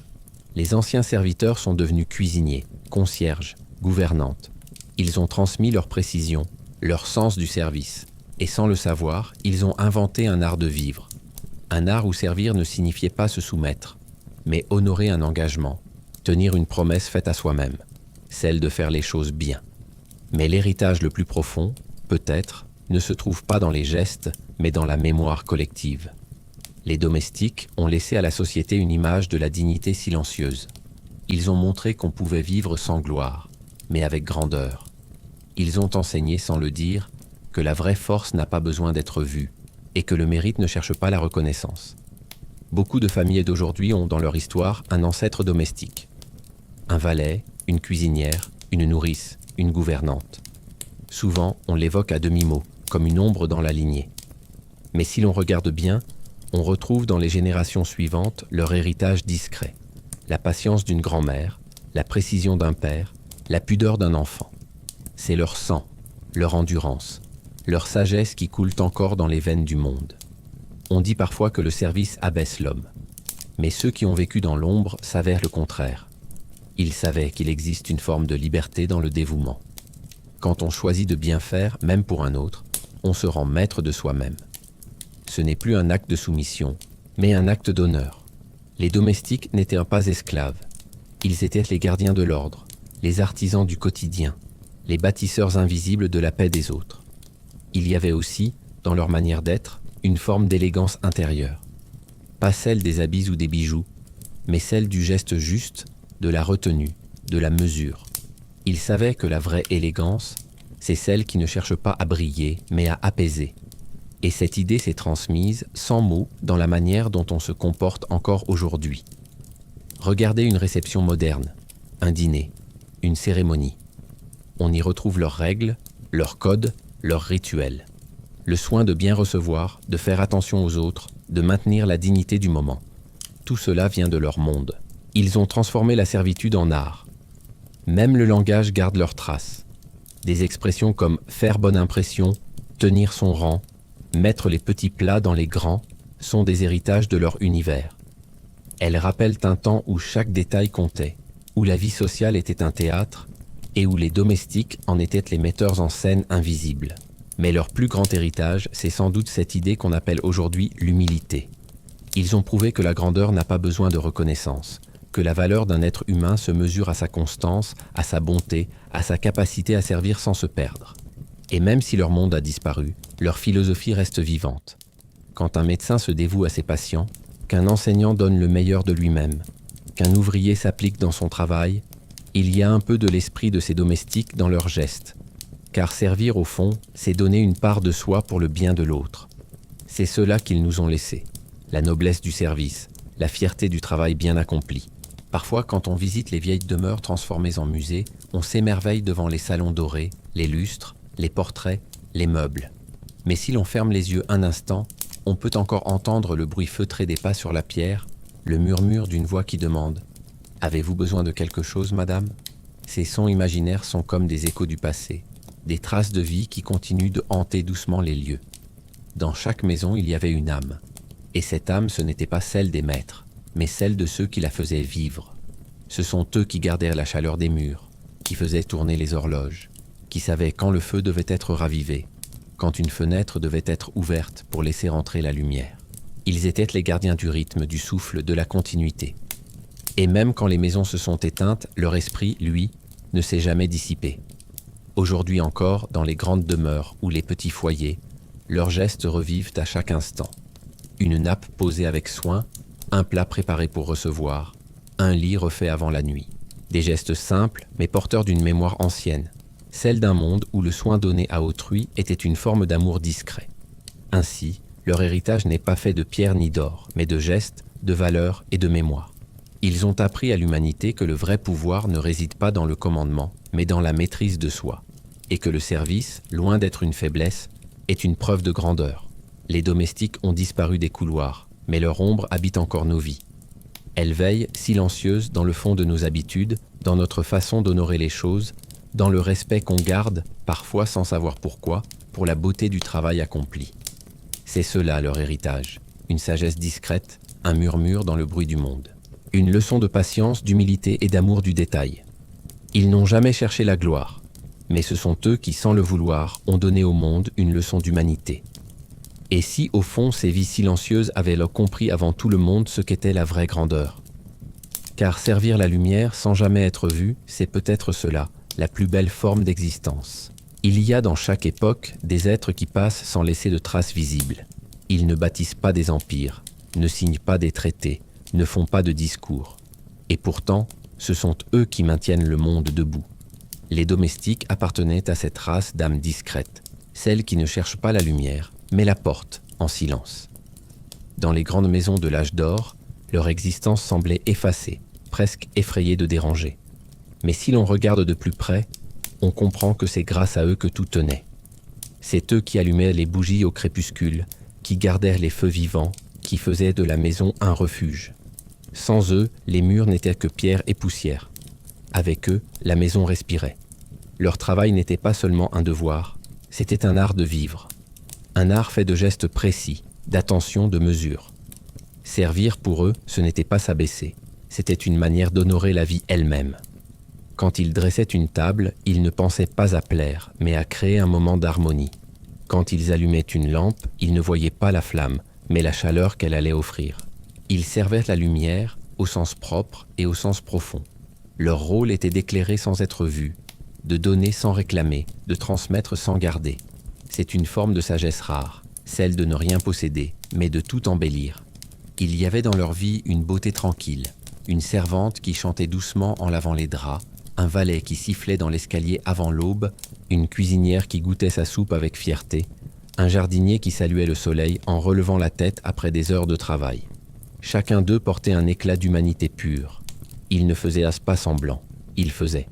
Les anciens serviteurs sont devenus cuisiniers, concierges, gouvernantes. Ils ont transmis leur précision, leur sens du service. Et sans le savoir, ils ont inventé un art de vivre. Un art où servir ne signifiait pas se soumettre, mais honorer un engagement, tenir une promesse faite à soi-même, celle de faire les choses bien. Mais l'héritage le plus profond, peut-être, ne se trouve pas dans les gestes, mais dans la mémoire collective. Les domestiques ont laissé à la société une image de la dignité silencieuse. Ils ont montré qu'on pouvait vivre sans gloire, mais avec grandeur. Ils ont enseigné sans le dire que la vraie force n'a pas besoin d'être vue et que le mérite ne cherche pas la reconnaissance. Beaucoup de familles d'aujourd'hui ont dans leur histoire un ancêtre domestique. Un valet, une cuisinière, une nourrice, une gouvernante. Souvent, on l'évoque à demi-mot, comme une ombre dans la lignée. Mais si l'on regarde bien, on retrouve dans les générations suivantes leur héritage discret. La patience d'une grand-mère, la précision d'un père, la pudeur d'un enfant. C'est leur sang, leur endurance, leur sagesse qui coulent encore dans les veines du monde. On dit parfois que le service abaisse l'homme. Mais ceux qui ont vécu dans l'ombre s'avèrent le contraire. Ils savaient qu'il existe une forme de liberté dans le dévouement. Quand on choisit de bien faire, même pour un autre, on se rend maître de soi-même. Ce n'est plus un acte de soumission, mais un acte d'honneur. Les domestiques n'étaient pas esclaves. Ils étaient les gardiens de l'ordre, les artisans du quotidien, les bâtisseurs invisibles de la paix des autres. Il y avait aussi, dans leur manière d'être, une forme d'élégance intérieure. Pas celle des habits ou des bijoux, mais celle du geste juste, de la retenue, de la mesure. Ils savaient que la vraie élégance, c'est celle qui ne cherche pas à briller, mais à apaiser. Et cette idée s'est transmise, sans mots, dans la manière dont on se comporte encore aujourd'hui. Regardez une réception moderne, un dîner, une cérémonie. On y retrouve leurs règles, leurs codes, leurs rituels. Le soin de bien recevoir, de faire attention aux autres, de maintenir la dignité du moment. Tout cela vient de leur monde. Ils ont transformé la servitude en art. Même le langage garde leurs traces. Des expressions comme faire bonne impression, tenir son rang, mettre les petits plats dans les grands sont des héritages de leur univers. Elles rappellent un temps où chaque détail comptait, où la vie sociale était un théâtre et où les domestiques en étaient les metteurs en scène invisibles. Mais leur plus grand héritage, c'est sans doute cette idée qu'on appelle aujourd'hui l'humilité. Ils ont prouvé que la grandeur n'a pas besoin de reconnaissance, que la valeur d'un être humain se mesure à sa constance, à sa bonté, à sa capacité à servir sans se perdre. Et même si leur monde a disparu, leur philosophie reste vivante. Quand un médecin se dévoue à ses patients, qu'un enseignant donne le meilleur de lui-même, qu'un ouvrier s'applique dans son travail, il y a un peu de l'esprit de ces domestiques dans leurs gestes. Car servir au fond, c'est donner une part de soi pour le bien de l'autre. C'est cela qu'ils nous ont laissé, la noblesse du service, la fierté du travail bien accompli. Parfois, quand on visite les vieilles demeures transformées en musées, on s'émerveille devant les salons dorés, les lustres, les portraits, les meubles. Mais si l'on ferme les yeux un instant, on peut encore entendre le bruit feutré des pas sur la pierre, le murmure d'une voix qui demande « Avez-vous besoin de quelque chose, madame ?» Ces sons imaginaires sont comme des échos du passé, des traces de vie qui continuent de hanter doucement les lieux. Dans chaque maison, il y avait une âme. Et cette âme, ce n'était pas celle des maîtres, mais celle de ceux qui la faisaient vivre. Ce sont eux qui gardèrent la chaleur des murs, qui faisaient tourner les horloges, qui savaient quand le feu devait être ravivé, quand une fenêtre devait être ouverte pour laisser entrer la lumière. Ils étaient les gardiens du rythme, du souffle, de la continuité. Et même quand les maisons se sont éteintes, leur esprit, lui, ne s'est jamais dissipé. Aujourd'hui encore, dans les grandes demeures ou les petits foyers, leurs gestes revivent à chaque instant. Une nappe posée avec soin, un plat préparé pour recevoir, un lit refait avant la nuit. Des gestes simples, mais porteurs d'une mémoire ancienne, celle d'un monde où le soin donné à autrui était une forme d'amour discret. Ainsi, leur héritage n'est pas fait de pierre ni d'or, mais de gestes, de valeurs et de mémoire. Ils ont appris à l'humanité que le vrai pouvoir ne réside pas dans le commandement, mais dans la maîtrise de soi, et que le service, loin d'être une faiblesse, est une preuve de grandeur. Les domestiques ont disparu des couloirs, mais leur ombre habite encore nos vies. Elle veille, silencieuse, dans le fond de nos habitudes, dans notre façon d'honorer les choses, dans le respect qu'on garde, parfois sans savoir pourquoi, pour la beauté du travail accompli. C'est cela leur héritage, une sagesse discrète, un murmure dans le bruit du monde. Une leçon de patience, d'humilité et d'amour du détail. Ils n'ont jamais cherché la gloire, mais ce sont eux qui, sans le vouloir, ont donné au monde une leçon d'humanité. Et si, au fond, ces vies silencieuses avaient compris avant tout le monde ce qu'était la vraie grandeur? Car servir la lumière sans jamais être vu, c'est peut-être cela, la plus belle forme d'existence. Il y a dans chaque époque des êtres qui passent sans laisser de traces visibles. Ils ne bâtissent pas des empires, ne signent pas des traités, ne font pas de discours. Et pourtant, ce sont eux qui maintiennent le monde debout. Les domestiques appartenaient à cette race d'âmes discrètes, celles qui ne cherchent pas la lumière, mais la portent en silence. Dans les grandes maisons de l'âge d'or, leur existence semblait effacée, presque effrayée de déranger. Mais si l'on regarde de plus près, on comprend que c'est grâce à eux que tout tenait. C'est eux qui allumaient les bougies au crépuscule, qui gardèrent les feux vivants, qui faisaient de la maison un refuge. Sans eux, les murs n'étaient que pierre et poussière. Avec eux, la maison respirait. Leur travail n'était pas seulement un devoir, c'était un art de vivre. Un art fait de gestes précis, d'attention, de mesure. Servir pour eux, ce n'était pas s'abaisser, c'était une manière d'honorer la vie elle-même. Quand ils dressaient une table, ils ne pensaient pas à plaire, mais à créer un moment d'harmonie. Quand ils allumaient une lampe, ils ne voyaient pas la flamme, mais la chaleur qu'elle allait offrir. Ils servaient la lumière, au sens propre et au sens profond. Leur rôle était d'éclairer sans être vu, de donner sans réclamer, de transmettre sans garder. C'est une forme de sagesse rare, celle de ne rien posséder, mais de tout embellir. Il y avait dans leur vie une beauté tranquille, une servante qui chantait doucement en lavant les draps, un valet qui sifflait dans l'escalier avant l'aube, une cuisinière qui goûtait sa soupe avec fierté, un jardinier qui saluait le soleil en relevant la tête après des heures de travail. Chacun d'eux portait un éclat d'humanité pure. Ils ne faisaient pas semblant, ils faisaient.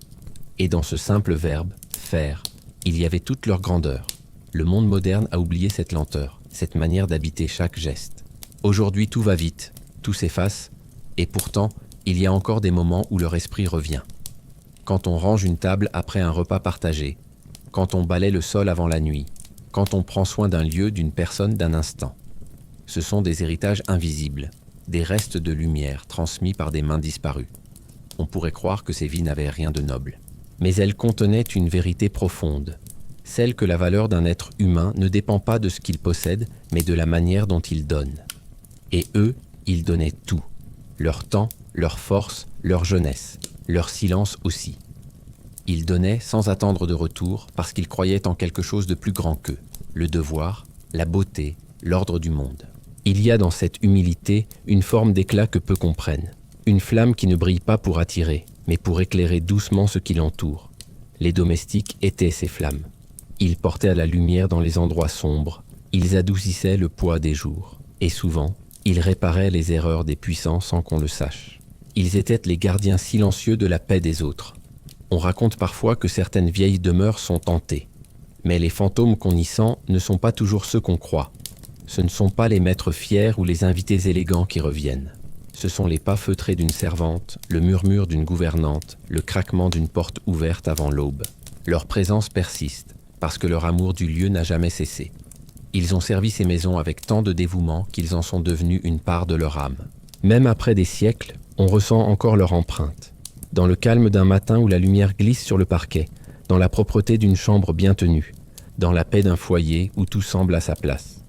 Et dans ce simple verbe, faire, il y avait toute leur grandeur. Le monde moderne a oublié cette lenteur, cette manière d'habiter chaque geste. Aujourd'hui, tout va vite, tout s'efface, et pourtant, il y a encore des moments où leur esprit revient. Quand on range une table après un repas partagé, quand on balaie le sol avant la nuit, quand on prend soin d'un lieu, d'une personne, d'un instant. Ce sont des héritages invisibles, des restes de lumière transmis par des mains disparues. On pourrait croire que ces vies n'avaient rien de noble. Mais elles contenaient une vérité profonde, celle que la valeur d'un être humain ne dépend pas de ce qu'il possède, mais de la manière dont il donne. Et eux, ils donnaient tout, leur temps, leur force, leur jeunesse, leur silence aussi. Ils donnaient sans attendre de retour parce qu'ils croyaient en quelque chose de plus grand qu'eux, le devoir, la beauté, l'ordre du monde. Il y a dans cette humilité une forme d'éclat que peu comprennent, une flamme qui ne brille pas pour attirer, mais pour éclairer doucement ce qui l'entoure. Les domestiques étaient ces flammes. Ils portaient à la lumière dans les endroits sombres, ils adoucissaient le poids des jours, et souvent, ils réparaient les erreurs des puissants sans qu'on le sache. Ils étaient les gardiens silencieux de la paix des autres. On raconte parfois que certaines vieilles demeures sont hantées, mais les fantômes qu'on y sent ne sont pas toujours ceux qu'on croit. Ce ne sont pas les maîtres fiers ou les invités élégants qui reviennent. Ce sont les pas feutrés d'une servante, le murmure d'une gouvernante, le craquement d'une porte ouverte avant l'aube. Leur présence persiste, parce que leur amour du lieu n'a jamais cessé. Ils ont servi ces maisons avec tant de dévouement qu'ils en sont devenus une part de leur âme. Même après des siècles, on ressent encore leur empreinte. Dans le calme d'un matin où la lumière glisse sur le parquet, dans la propreté d'une chambre bien tenue, dans la paix d'un foyer où tout semble à sa place.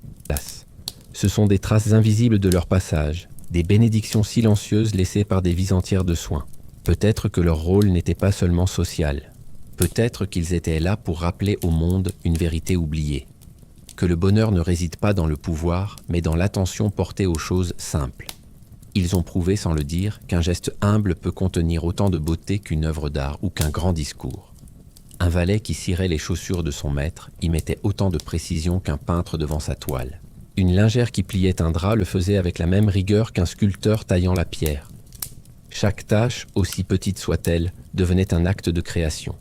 Ce sont des traces invisibles de leur passage, des bénédictions silencieuses laissées par des vies entières de soins. Peut-être que leur rôle n'était pas seulement social. Peut-être qu'ils étaient là pour rappeler au monde une vérité oubliée. Que le bonheur ne réside pas dans le pouvoir, mais dans l'attention portée aux choses simples. Ils ont prouvé, sans le dire, qu'un geste humble peut contenir autant de beauté qu'une œuvre d'art ou qu'un grand discours. Un valet qui cirait les chaussures de son maître y mettait autant de précision qu'un peintre devant sa toile. Une lingère qui pliait un drap le faisait avec la même rigueur qu'un sculpteur taillant la pierre. Chaque tâche, aussi petite soit-elle, devenait un acte de création.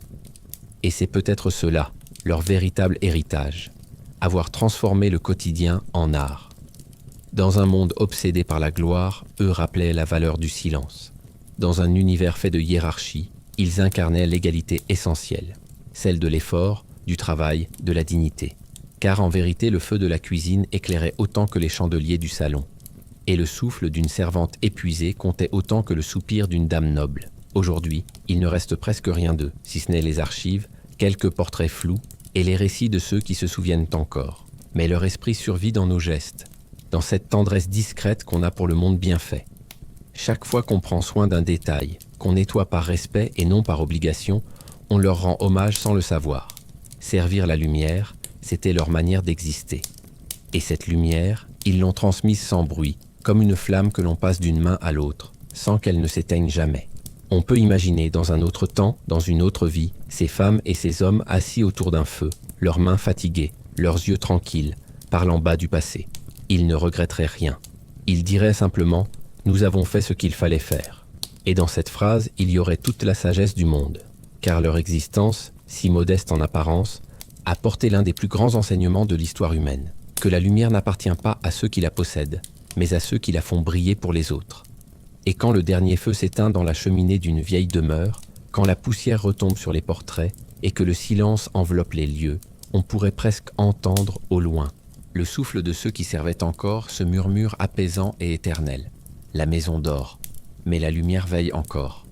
Et c'est peut-être cela, leur véritable héritage, avoir transformé le quotidien en art. Dans un monde obsédé par la gloire, eux rappelaient la valeur du silence. Dans un univers fait de hiérarchie, ils incarnaient l'égalité essentielle, celle de l'effort, du travail, de la dignité. Car en vérité, le feu de la cuisine éclairait autant que les chandeliers du salon. Et le souffle d'une servante épuisée comptait autant que le soupir d'une dame noble. Aujourd'hui, il ne reste presque rien d'eux, si ce n'est les archives, quelques portraits flous et les récits de ceux qui se souviennent encore. Mais leur esprit survit dans nos gestes, dans cette tendresse discrète qu'on a pour le monde bien fait. Chaque fois qu'on prend soin d'un détail, qu'on nettoie par respect et non par obligation, on leur rend hommage sans le savoir. Servir la lumière, c'était leur manière d'exister. Et cette lumière, ils l'ont transmise sans bruit, comme une flamme que l'on passe d'une main à l'autre, sans qu'elle ne s'éteigne jamais. On peut imaginer dans un autre temps, dans une autre vie, ces femmes et ces hommes assis autour d'un feu, leurs mains fatiguées, leurs yeux tranquilles, parlant bas du passé. Ils ne regretteraient rien. Ils diraient simplement « Nous avons fait ce qu'il fallait faire ». Et dans cette phrase, il y aurait toute la sagesse du monde, car leur existence, si modeste en apparence, a porté l'un des plus grands enseignements de l'histoire humaine, que la lumière n'appartient pas à ceux qui la possèdent, mais à ceux qui la font briller pour les autres. Et quand le dernier feu s'éteint dans la cheminée d'une vieille demeure, quand la poussière retombe sur les portraits et que le silence enveloppe les lieux, on pourrait presque entendre au loin le souffle de ceux qui servaient encore, ce murmure apaisant et éternel. La maison dort, mais la lumière veille encore.